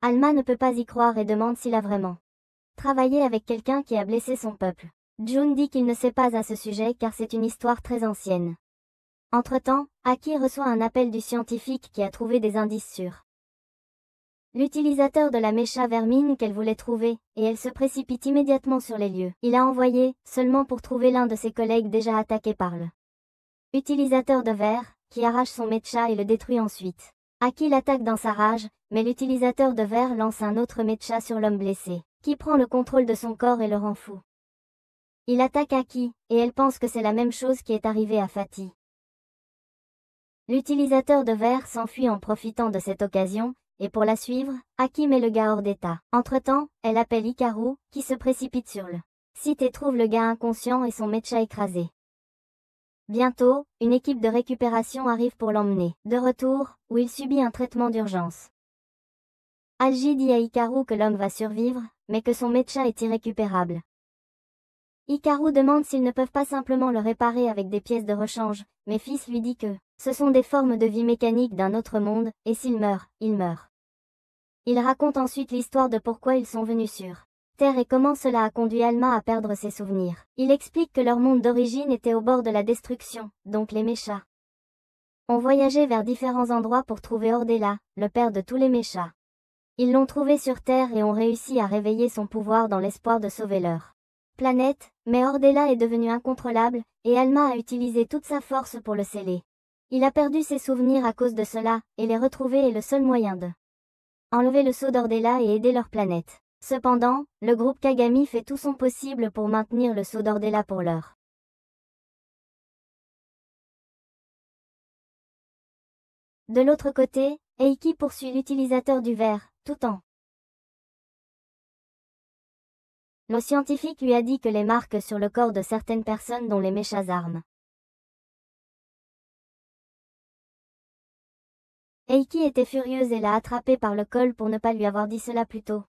Alma ne peut pas y croire et demande s'il a vraiment travaillé avec quelqu'un qui a blessé son peuple. Jun dit qu'il ne sait pas à ce sujet car c'est une histoire très ancienne. Entre-temps, Aki reçoit un appel du scientifique qui a trouvé des indices sur l'utilisateur de la mecha vermine qu'elle voulait trouver, et elle se précipite immédiatement sur les lieux. Il a envoyé, seulement pour trouver l'un de ses collègues déjà attaqué par le utilisateur de verre, qui arrache son mecha et le détruit ensuite. Aki l'attaque dans sa rage, mais l'utilisateur de verre lance un autre mecha sur l'homme blessé, qui prend le contrôle de son corps et le rend fou. Il attaque Aki, et elle pense que c'est la même chose qui est arrivée à Fatih. L'utilisateur de verre s'enfuit en profitant de cette occasion, et pour la suivre, Aki met le gars hors d'état. Entre-temps, elle appelle Hikaru, qui se précipite sur le site et trouve le gars inconscient et son mecha écrasé. Bientôt, une équipe de récupération arrive pour l'emmener de retour, où il subit un traitement d'urgence. Alji dit à Hikaru que l'homme va survivre, mais que son mecha est irrécupérable. Hikaru demande s'ils ne peuvent pas simplement le réparer avec des pièces de rechange, mais Fils lui dit que ce sont des formes de vie mécanique d'un autre monde, et s'il meurt, il meurt. Il raconte ensuite l'histoire de pourquoi ils sont venus sur Terre et comment cela a conduit Alma à perdre ses souvenirs. Il explique que leur monde d'origine était au bord de la destruction, donc les mechas ont voyagé vers différents endroits pour trouver Ordella, le père de tous les mechas. Ils l'ont trouvé sur Terre et ont réussi à réveiller son pouvoir dans l'espoir de sauver leur planète, mais Ordella est devenu incontrôlable, et Alma a utilisé toute sa force pour le sceller. Il a perdu ses souvenirs à cause de cela, et les retrouver est le seul moyen de enlever le sceau d'Ordella et aider leur planète. Cependant, le groupe Kagami fait tout son possible pour maintenir le sceau d'Ordella pour l'heure. De l'autre côté, Eiki poursuit l'utilisateur du verre, tout en le scientifique lui a dit que les marques sur le corps de certaines personnes dont les mechas armes. Eiki était furieuse et l'a attrapé par le col pour ne pas lui avoir dit cela plus tôt.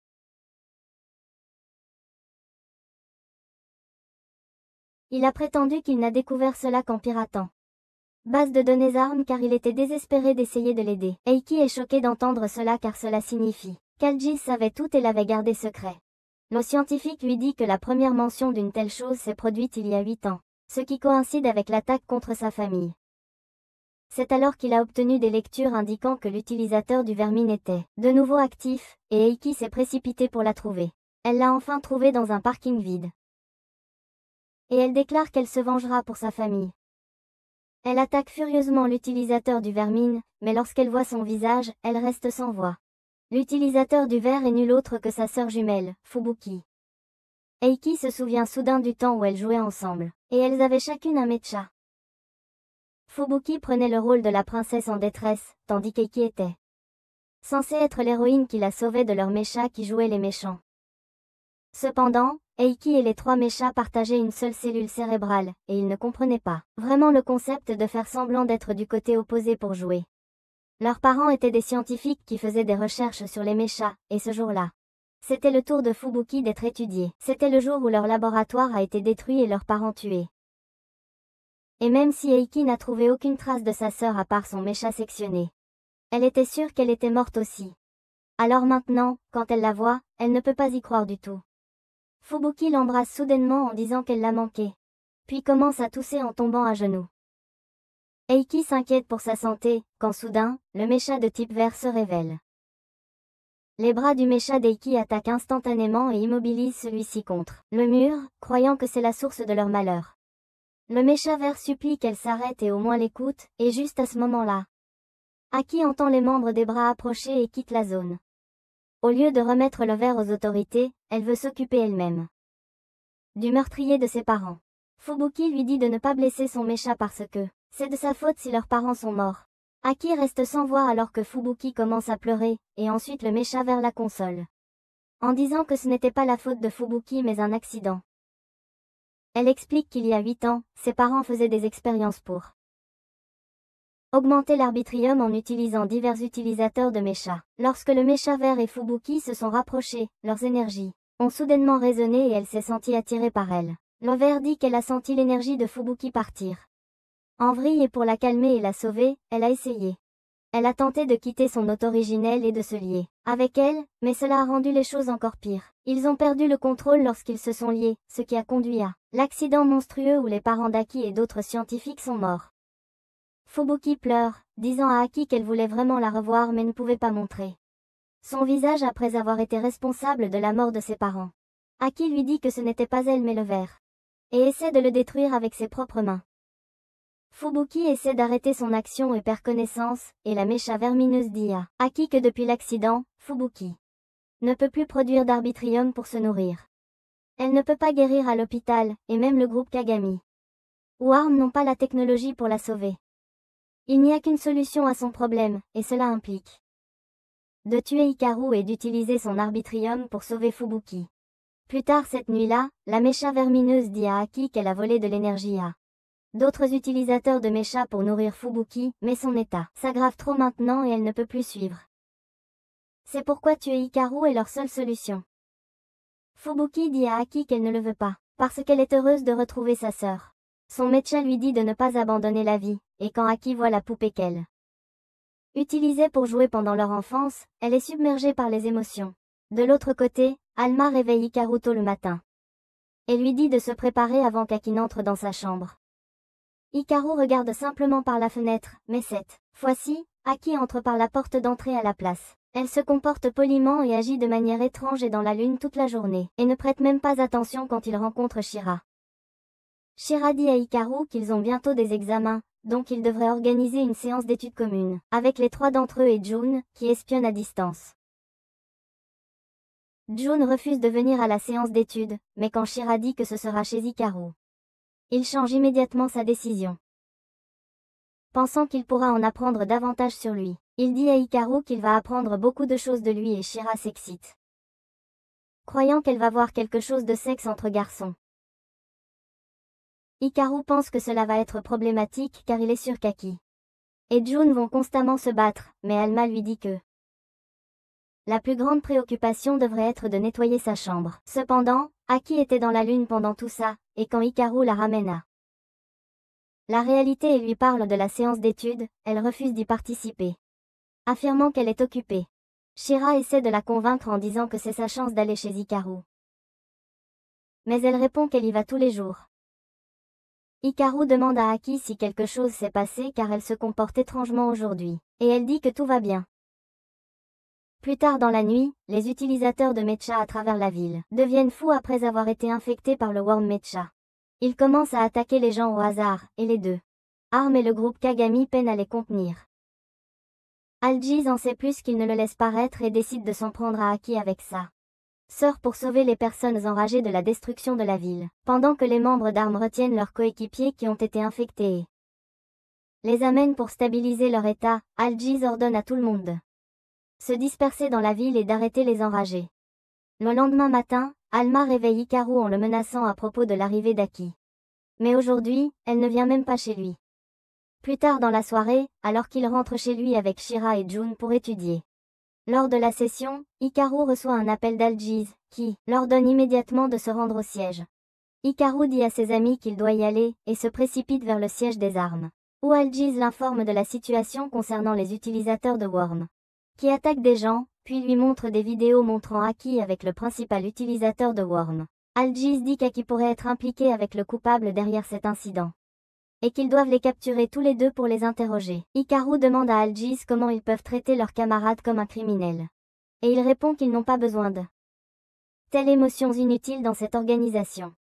Il a prétendu qu'il n'a découvert cela qu'en piratant base de données armes car il était désespéré d'essayer de l'aider. Eiki est choqué d'entendre cela car cela signifie qu'Aljis savait tout et l'avait gardé secret. Le scientifique lui dit que la première mention d'une telle chose s'est produite il y a 8 ans, ce qui coïncide avec l'attaque contre sa famille. C'est alors qu'il a obtenu des lectures indiquant que l'utilisateur du vermine était de nouveau actif, et Eiki s'est précipité pour la trouver. Elle l'a enfin trouvée dans un parking vide. Et elle déclare qu'elle se vengera pour sa famille. Elle attaque furieusement l'utilisateur du vermine, mais lorsqu'elle voit son visage, elle reste sans voix. L'utilisateur du verre est nul autre que sa sœur jumelle, Fubuki. Eiki se souvient soudain du temps où elles jouaient ensemble, et elles avaient chacune un mecha. Fubuki prenait le rôle de la princesse en détresse, tandis qu'Eiki était censée être l'héroïne qui la sauvait de leurs mechas qui jouaient les méchants. Cependant, Eiki et les 3 mechas partageaient une seule cellule cérébrale, et ils ne comprenaient pas vraiment le concept de faire semblant d'être du côté opposé pour jouer. Leurs parents étaient des scientifiques qui faisaient des recherches sur les mechas, et ce jour-là, c'était le tour de Fubuki d'être étudié. C'était le jour où leur laboratoire a été détruit et leurs parents tués. Et même si Eiki n'a trouvé aucune trace de sa sœur à part son mecha sectionné, elle était sûre qu'elle était morte aussi. Alors maintenant, quand elle la voit, elle ne peut pas y croire du tout. Fubuki l'embrasse soudainement en disant qu'elle l'a manqué. Puis commence à tousser en tombant à genoux. Eiki s'inquiète pour sa santé, quand soudain, le mecha de type vert se révèle. Les bras du mecha d'Eiki attaquent instantanément et immobilisent celui-ci contre le mur, croyant que c'est la source de leur malheur. Le mecha vert supplie qu'elle s'arrête et au moins l'écoute, et juste à ce moment-là, Aki entend les membres des bras approcher et quitte la zone. Au lieu de remettre le verre aux autorités, elle veut s'occuper elle-même du meurtrier de ses parents. Fubuki lui dit de ne pas blesser son mecha parce que c'est de sa faute si leurs parents sont morts. Aki reste sans voix alors que Fubuki commence à pleurer, et ensuite le mecha vert la console, en disant que ce n'était pas la faute de Fubuki mais un accident. Elle explique qu'il y a 8 ans, ses parents faisaient des expériences pour augmenter l'arbitrium en utilisant divers utilisateurs de mecha. Lorsque le mecha vert et Fubuki se sont rapprochés, leurs énergies ont soudainement résonné et elle s'est sentie attirée par elle. Le vert dit qu'elle a senti l'énergie de Fubuki partir en vrille et pour la calmer et la sauver, elle a essayé. Elle a tenté de quitter son hôte originel et de se lier avec elle, mais cela a rendu les choses encore pires. Ils ont perdu le contrôle lorsqu'ils se sont liés, ce qui a conduit à l'accident monstrueux où les parents d'Aki et d'autres scientifiques sont morts. Fubuki pleure, disant à Aki qu'elle voulait vraiment la revoir mais ne pouvait pas montrer son visage après avoir été responsable de la mort de ses parents. Aki lui dit que ce n'était pas elle mais le verre, et essaie de le détruire avec ses propres mains. Fubuki essaie d'arrêter son action et perd connaissance, et la mecha vermineuse dit à Aki que depuis l'accident, Fubuki ne peut plus produire d'arbitrium pour se nourrir. Elle ne peut pas guérir à l'hôpital, et même le groupe Kagami ou ARM n'ont pas la technologie pour la sauver. Il n'y a qu'une solution à son problème, et cela implique de tuer Hikaru et d'utiliser son arbitrium pour sauver Fubuki. Plus tard cette nuit-là, la mecha vermineuse dit à Aki qu'elle a volé de l'énergie à d'autres utilisateurs de mecha pour nourrir Fubuki, mais son état s'aggrave trop maintenant et elle ne peut plus suivre. C'est pourquoi tuer Hikaru est leur seule solution. Fubuki dit à Aki qu'elle ne le veut pas. parce qu'elle est heureuse de retrouver sa sœur. Son médecin lui dit de ne pas abandonner la vie, et quand Aki voit la poupée qu'elle utilisait pour jouer pendant leur enfance, elle est submergée par les émotions. De l'autre côté, Alma réveille Hikaru tôt le matin et lui dit de se préparer avant qu'Aki n'entre dans sa chambre. Hikaru regarde simplement par la fenêtre, mais cette fois-ci, Aki entre par la porte d'entrée à la place. Elle se comporte poliment et agit de manière étrange et dans la lune toute la journée, et ne prête même pas attention quand il rencontre Shira. Shira dit à Hikaru qu'ils ont bientôt des examens, donc ils devraient organiser une séance d'études commune, avec les 3 d'entre eux et June, qui espionne à distance. June refuse de venir à la séance d'études, mais quand Shira dit que ce sera chez Hikaru, il change immédiatement sa décision. Pensant qu'il pourra en apprendre davantage sur lui, il dit à Hikaru qu'il va apprendre beaucoup de choses de lui et Shira s'excite, croyant qu'elle va voir quelque chose de sexe entre garçons. Hikaru pense que cela va être problématique car il est sûr qu'Aki et June vont constamment se battre, mais Alma lui dit que la plus grande préoccupation devrait être de nettoyer sa chambre. Cependant, Aki était dans la lune pendant tout ça, et quand Hikaru la ramène à la réalité et lui parle de la séance d'études, elle refuse d'y participer, affirmant qu'elle est occupée. Shira essaie de la convaincre en disant que c'est sa chance d'aller chez Hikaru, mais elle répond qu'elle y va tous les jours. Hikaru demande à Aki si quelque chose s'est passé car elle se comporte étrangement aujourd'hui, et elle dit que tout va bien. Plus tard dans la nuit, les utilisateurs de Mecha à travers la ville deviennent fous après avoir été infectés par le Worm Mecha. Ils commencent à attaquer les gens au hasard, et les deux armes et le groupe Kagami peinent à les contenir. Algiz en sait plus qu'il ne le laisse paraître et décide de s'en prendre à Aki avec sa sœur pour sauver les personnes enragées de la destruction de la ville, pendant que les membres d'armes retiennent leurs coéquipiers qui ont été infectés et les amènent pour stabiliser leur état. Algiz ordonne à tout le monde se disperser dans la ville et d'arrêter les enragés. Le lendemain matin, Alma réveille Hikaru en le menaçant à propos de l'arrivée d'Aki. Mais aujourd'hui, elle ne vient même pas chez lui. Plus tard dans la soirée, alors qu'il rentre chez lui avec Shira et June pour étudier. Lors de la session, Hikaru reçoit un appel d'Algiz, qui l'ordonne immédiatement de se rendre au siège. Hikaru dit à ses amis qu'il doit y aller, et se précipite vers le siège des armes, où Algiz l'informe de la situation concernant les utilisateurs de Worm, qui attaquent des gens, puis lui montre des vidéos montrant Aki avec le principal utilisateur de Worm. Algiz dit qu'Aki pourrait être impliqué avec le coupable derrière cet incident, et qu'ils doivent les capturer tous les deux pour les interroger. Hikaru demande à Algiz comment ils peuvent traiter leur camarade comme un criminel. Et il répond qu'ils n'ont pas besoin de telles émotions inutiles dans cette organisation.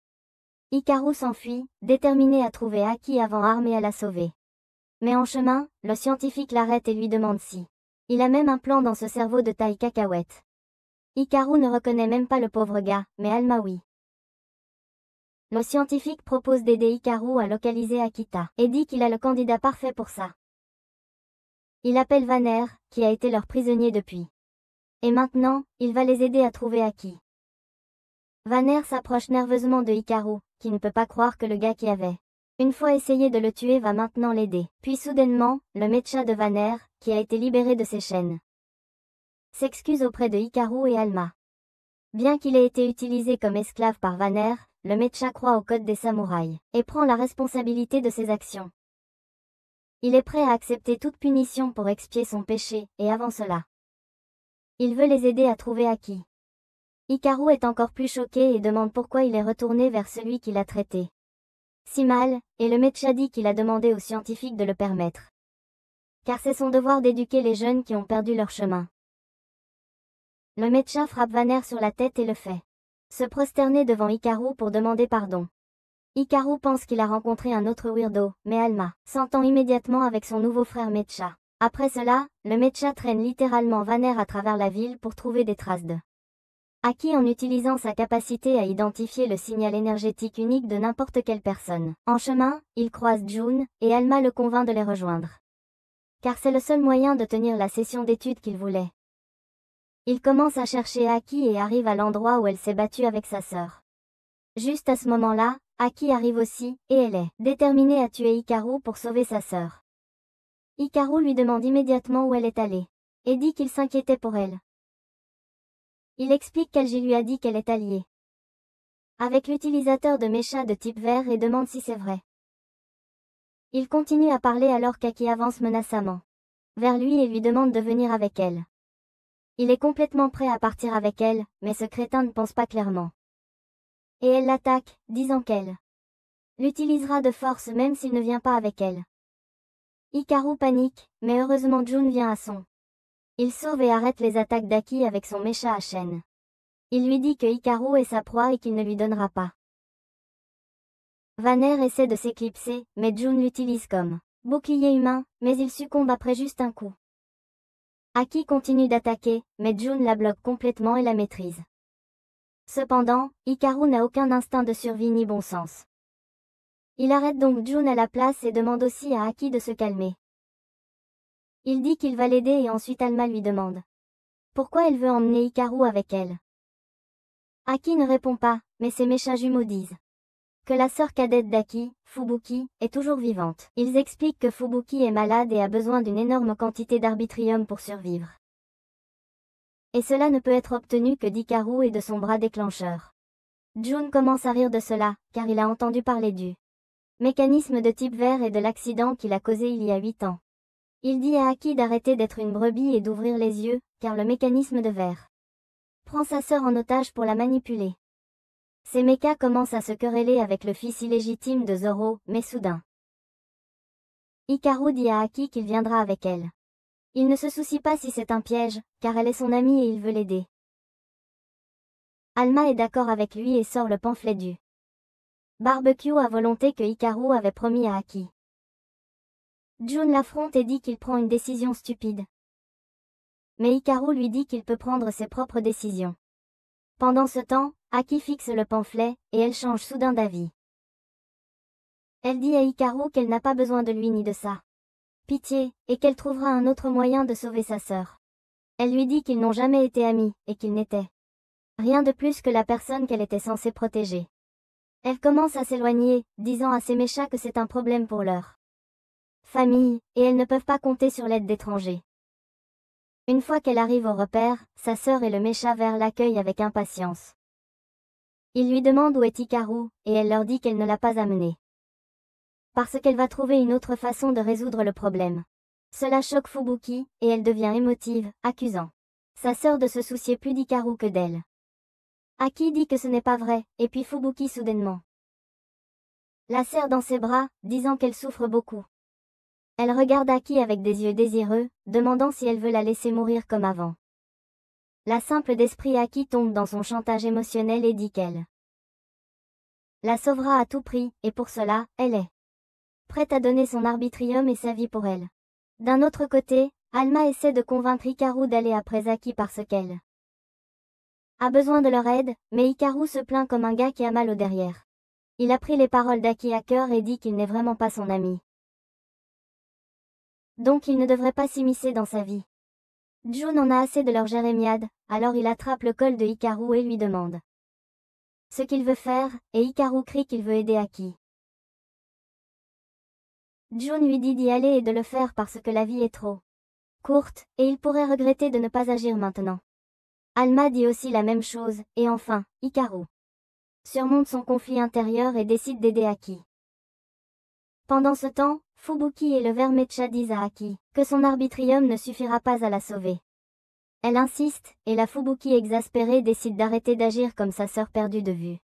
Hikaru s'enfuit, déterminé à trouver Aki avant Arm et à la sauver. Mais en chemin, le scientifique l'arrête et lui demande si il a même un plan dans ce cerveau de taille cacahuète. Hikaru ne reconnaît même pas le pauvre gars, mais Alma oui. Le scientifique propose d'aider Hikaru à localiser Akita, et dit qu'il a le candidat parfait pour ça. Il appelle Vanner, qui a été leur prisonnier depuis. Et maintenant, il va les aider à trouver Aki. Vanner s'approche nerveusement de Hikaru, qui ne peut pas croire que le gars qui avait une fois essayé de le tuer va maintenant l'aider. Puis soudainement, le Mecha de Vanner, qui a été libéré de ses chaînes, s'excuse auprès de Hikaru et Alma. Bien qu'il ait été utilisé comme esclave par Vanner, le Mecha croit au code des samouraïs, et prend la responsabilité de ses actions. Il est prêt à accepter toute punition pour expier son péché, et avant cela, il veut les aider à trouver Aki. Hikaru est encore plus choqué et demande pourquoi il est retourné vers celui qui l'a traité si mal, et le Mecha dit qu'il a demandé aux scientifiques de le permettre. Car c'est son devoir d'éduquer les jeunes qui ont perdu leur chemin. Le Mecha frappe Vanner sur la tête et le fait se prosterner devant Hikaru pour demander pardon. Hikaru pense qu'il a rencontré un autre weirdo, mais Alma s'entend immédiatement avec son nouveau frère Mecha. Après cela, le Mecha traîne littéralement Vanner à travers la ville pour trouver des traces de Aki en utilisant sa capacité à identifier le signal énergétique unique de n'importe quelle personne. En chemin, il croise June, et Alma le convainc de les rejoindre. Car c'est le seul moyen de tenir la session d'études qu'il voulait. Il commence à chercher Aki et arrive à l'endroit où elle s'est battue avec sa sœur. Juste à ce moment-là, Aki arrive aussi, et elle est déterminée à tuer Hikaru pour sauver sa sœur. Hikaru lui demande immédiatement où elle est allée, et dit qu'il s'inquiétait pour elle. Il explique qu'Algi lui a dit qu'elle est alliée avec l'utilisateur de mécha de type vert et demande si c'est vrai. Il continue à parler alors qu'Aki avance menaçamment vers lui et lui demande de venir avec elle. Il est complètement prêt à partir avec elle, mais ce crétin ne pense pas clairement. Et elle l'attaque, disant qu'elle l'utilisera de force même s'il ne vient pas avec elle. Hikaru panique, mais heureusement Jun vient à son. Il sauve et arrête les attaques d'Aki avec son mécha à chaîne. Il lui dit que Hikaru est sa proie et qu'il ne lui donnera pas. Vanner essaie de s'éclipser, mais Jun l'utilise comme bouclier humain, mais il succombe après juste un coup. Aki continue d'attaquer, mais Jun la bloque complètement et la maîtrise. Cependant, Hikaru n'a aucun instinct de survie ni bon sens. Il arrête donc Jun à la place et demande aussi à Aki de se calmer. Il dit qu'il va l'aider et ensuite Alma lui demande pourquoi elle veut emmener Hikaru avec elle. Aki ne répond pas, mais ses méchas jumeaux disent que la sœur cadette d'Aki, Fubuki, est toujours vivante. Ils expliquent que Fubuki est malade et a besoin d'une énorme quantité d'arbitrium pour survivre. Et cela ne peut être obtenu que d'Hikaru et de son bras déclencheur. Jun commence à rire de cela, car il a entendu parler du mécanisme de type vert et de l'accident qu'il a causé il y a 8 ans. Il dit à Aki d'arrêter d'être une brebis et d'ouvrir les yeux, car le mécanisme de verre prend sa sœur en otage pour la manipuler. Ces mechas commencent à se quereller avec le fils illégitime de Zoro, mais soudain, Hikaru dit à Aki qu'il viendra avec elle. Il ne se soucie pas si c'est un piège, car elle est son amie et il veut l'aider. Alma est d'accord avec lui et sort le pamphlet du barbecue à volonté que Hikaru avait promis à Aki. Jun l'affronte et dit qu'il prend une décision stupide. Mais Hikaru lui dit qu'il peut prendre ses propres décisions. Pendant ce temps, Aki fixe le pamphlet, et elle change soudain d'avis. Elle dit à Hikaru qu'elle n'a pas besoin de lui ni de ça pitié, et qu'elle trouvera un autre moyen de sauver sa sœur. Elle lui dit qu'ils n'ont jamais été amis, et qu'ils n'étaient rien de plus que la personne qu'elle était censée protéger. Elle commence à s'éloigner, disant à ses méchas que c'est un problème pour leur famille, et elles ne peuvent pas compter sur l'aide d'étrangers. Une fois qu'elle arrive au repère, sa sœur et le mécha vert l'accueillent avec impatience. Il lui demande où est Hikaru, et elle leur dit qu'elle ne l'a pas amené. Parce qu'elle va trouver une autre façon de résoudre le problème. Cela choque Fubuki, et elle devient émotive, accusant sa sœur de se soucier plus d'Hikaru que d'elle. Aki dit que ce n'est pas vrai, et puis Fubuki soudainement la serre dans ses bras, disant qu'elle souffre beaucoup. Elle regarde Aki avec des yeux désireux, demandant si elle veut la laisser mourir comme avant. La simple d'esprit Aki tombe dans son chantage émotionnel et dit qu'elle la sauvera à tout prix, et pour cela, elle est prête à donner son arbitrium et sa vie pour elle. D'un autre côté, Alma essaie de convaincre Hikaru d'aller après Aki parce qu'elle a besoin de leur aide, mais Hikaru se plaint comme un gars qui a mal au derrière. Il a pris les paroles d'Aki à cœur et dit qu'il n'est vraiment pas son ami. Donc il ne devrait pas s'immiscer dans sa vie. Jun en a assez de leur jérémiade, alors il attrape le col de Hikaru et lui demande ce qu'il veut faire, et Hikaru crie qu'il veut aider Aki. Jun lui dit d'y aller et de le faire parce que la vie est trop courte, et il pourrait regretter de ne pas agir maintenant. Alma dit aussi la même chose, et enfin, Hikaru surmonte son conflit intérieur et décide d'aider Aki. Pendant ce temps, Fubuki et le ver mecha disent à Aki que son arbitrium ne suffira pas à la sauver. Elle insiste, et la Fubuki exaspérée décide d'arrêter d'agir comme sa sœur perdue de vue.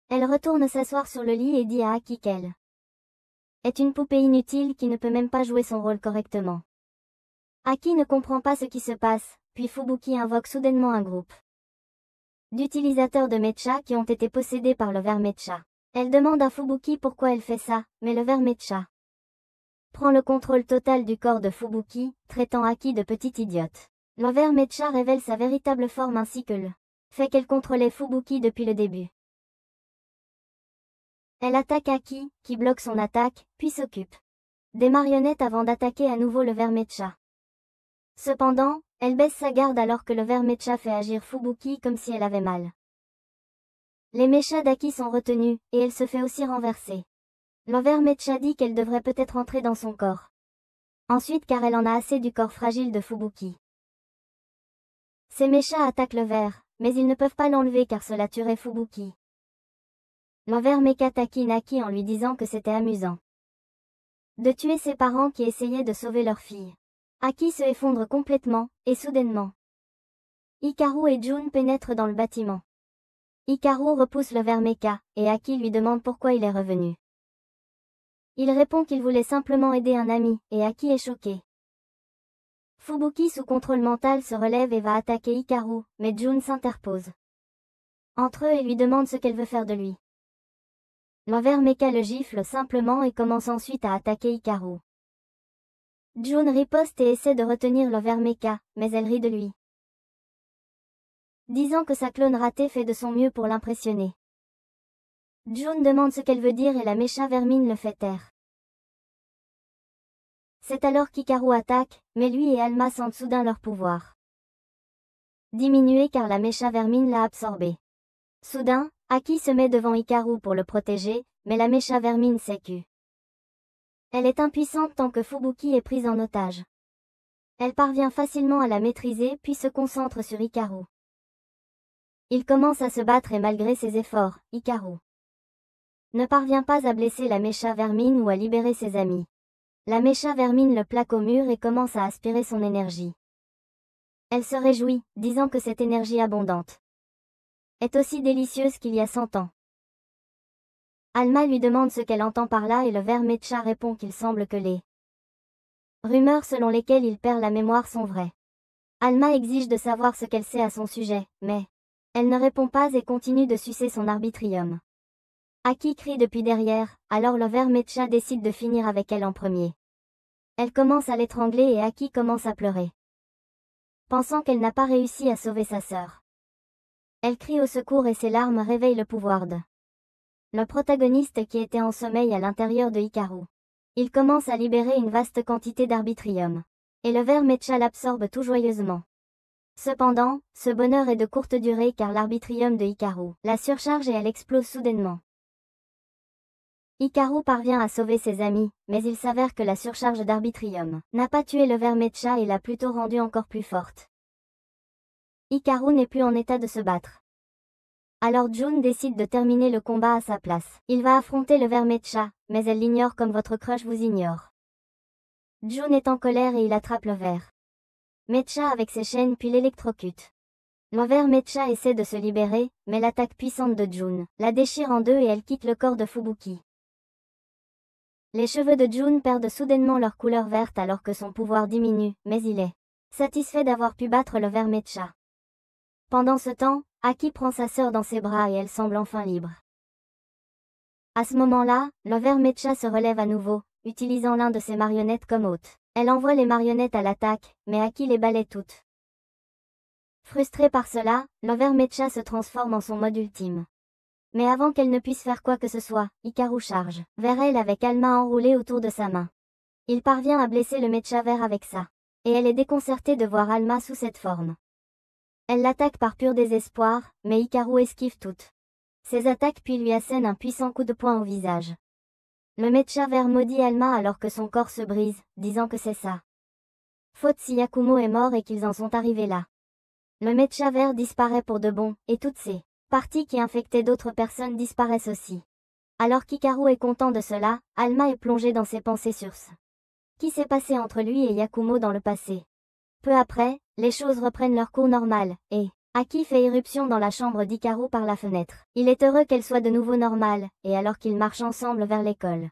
Elle retourne s'asseoir sur le lit et dit à Aki qu'elle est une poupée inutile qui ne peut même pas jouer son rôle correctement. Aki ne comprend pas ce qui se passe, puis Fubuki invoque soudainement un groupe d'utilisateurs de mecha qui ont été possédés par le ver mecha. Elle demande à Fubuki pourquoi elle fait ça, mais le ver mecha prend le contrôle total du corps de Fubuki, traitant Aki de petite idiote. Le ver mecha révèle sa véritable forme ainsi que le fait qu'elle contrôlait Fubuki depuis le début. Elle attaque Aki, qui bloque son attaque, puis s'occupe des marionnettes avant d'attaquer à nouveau le ver mecha. Cependant, elle baisse sa garde alors que le ver mecha fait agir Fubuki comme si elle avait mal. Les mechas d'Aki sont retenus, et elle se fait aussi renverser. Le ver mecha dit qu'elle devrait peut-être entrer dans son corps. Ensuite car elle en a assez du corps fragile de Fubuki. Ces mechas attaquent le ver, mais ils ne peuvent pas l'enlever car cela tuerait Fubuki. L'envers Mecha taquine Aki en lui disant que c'était amusant de tuer ses parents qui essayaient de sauver leur fille. Aki se effondre complètement, et soudainement, Hikaru et Jun pénètrent dans le bâtiment. Hikaru repousse l'envers Mecha, et Aki lui demande pourquoi il est revenu. Il répond qu'il voulait simplement aider un ami, et Aki est choqué. Fubuki sous contrôle mental se relève et va attaquer Hikaru, mais Jun s'interpose entre eux et lui demande ce qu'elle veut faire de lui. L'envers Mecha le gifle simplement et commence ensuite à attaquer Hikaru. Jun riposte et essaie de retenir l'envers Mecha, mais elle rit de lui, disant que sa clone ratée fait de son mieux pour l'impressionner. Jun demande ce qu'elle veut dire et la Mecha vermine le fait taire. C'est alors qu'Hikaru attaque, mais lui et Alma sentent soudain leur pouvoir diminuer car la Mecha vermine l'a absorbé. Soudain, Aki se met devant Hikaru pour le protéger, mais la Mecha vermine s'écue. Elle est impuissante tant que Fubuki est prise en otage. Elle parvient facilement à la maîtriser puis se concentre sur Hikaru. Il commence à se battre et malgré ses efforts, Hikaru ne parvient pas à blesser la Mecha vermine ou à libérer ses amis. La Mecha vermine le plaque au mur et commence à aspirer son énergie. Elle se réjouit, disant que cette énergie abondante est aussi délicieuse qu'il y a 100 ans. Alma lui demande ce qu'elle entend par là et le ver Mecha répond qu'il semble que les rumeurs selon lesquelles il perd la mémoire sont vraies. Alma exige de savoir ce qu'elle sait à son sujet, mais elle ne répond pas et continue de sucer son arbitrium. Aki crie depuis derrière, alors le ver Mecha décide de finir avec elle en premier. Elle commence à l'étrangler et Aki commence à pleurer, pensant qu'elle n'a pas réussi à sauver sa sœur. Elle crie au secours et ses larmes réveillent le pouvoir de le protagoniste qui était en sommeil à l'intérieur de Hikaru. Il commence à libérer une vaste quantité d'arbitrium. Et le ver Mecha l'absorbe tout joyeusement. Cependant, ce bonheur est de courte durée car l'arbitrium de Hikaru la surcharge et elle explose soudainement. Hikaru parvient à sauver ses amis, mais il s'avère que la surcharge d'arbitrium n'a pas tué le ver Mecha et l'a plutôt rendue encore plus forte. Hikaru n'est plus en état de se battre. Alors Jun décide de terminer le combat à sa place. Il va affronter le ver Mecha, mais elle l'ignore comme votre crush vous ignore. Jun est en colère et il attrape le ver Mecha avec ses chaînes puis l'électrocute. Le ver Mecha essaie de se libérer, mais l'attaque puissante de Jun la déchire en deux et elle quitte le corps de Fubuki. Les cheveux de Jun perdent soudainement leur couleur verte alors que son pouvoir diminue, mais il est satisfait d'avoir pu battre le ver Mecha. Pendant ce temps, Aki prend sa sœur dans ses bras et elle semble enfin libre. À ce moment-là, le ver Mecha se relève à nouveau, utilisant l'un de ses marionnettes comme hôte. Elle envoie les marionnettes à l'attaque, mais Aki les balaie toutes. Frustrée par cela, le ver Mecha se transforme en son mode ultime. Mais avant qu'elle ne puisse faire quoi que ce soit, Hikaru charge vers elle avec Alma enroulée autour de sa main. Il parvient à blesser le Mecha vert avec ça. Et elle est déconcertée de voir Alma sous cette forme. Elle l'attaque par pur désespoir, mais Hikaru esquive toutes ses attaques puis lui assène un puissant coup de poing au visage. Le Mecha vert maudit Alma alors que son corps se brise, disant que c'est ça faute si Yakumo est mort et qu'ils en sont arrivés là. Le Mecha vert disparaît pour de bon, et toutes ces parties qui infectaient d'autres personnes disparaissent aussi. Alors qu'Hikaru est content de cela, Alma est plongée dans ses pensées sur ce qui s'est passé entre lui et Yakumo dans le passé. Peu après, les choses reprennent leur cours normal, et Aki fait irruption dans la chambre d'Hikaru par la fenêtre. Il est heureux qu'elle soit de nouveau normale, et alors qu'ils marchent ensemble vers l'école,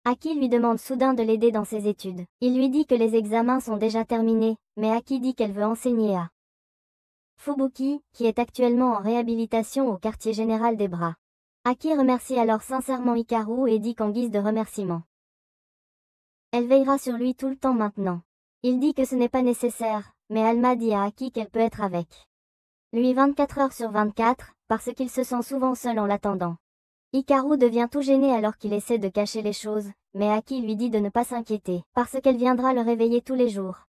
Aki lui demande soudain de l'aider dans ses études. Il lui dit que les examens sont déjà terminés, mais Aki dit qu'elle veut enseigner à Fubuki, qui est actuellement en réhabilitation au quartier général des bras. Aki remercie alors sincèrement Hikaru et dit qu'en guise de remerciement, elle veillera sur lui tout le temps maintenant. Il dit que ce n'est pas nécessaire, mais Alma dit à Aki qu'elle peut être avec lui 24 heures sur 24, parce qu'il se sent souvent seul en l'attendant. Hikaru devient tout gêné alors qu'il essaie de cacher les choses, mais Aki lui dit de ne pas s'inquiéter, parce qu'elle viendra le réveiller tous les jours.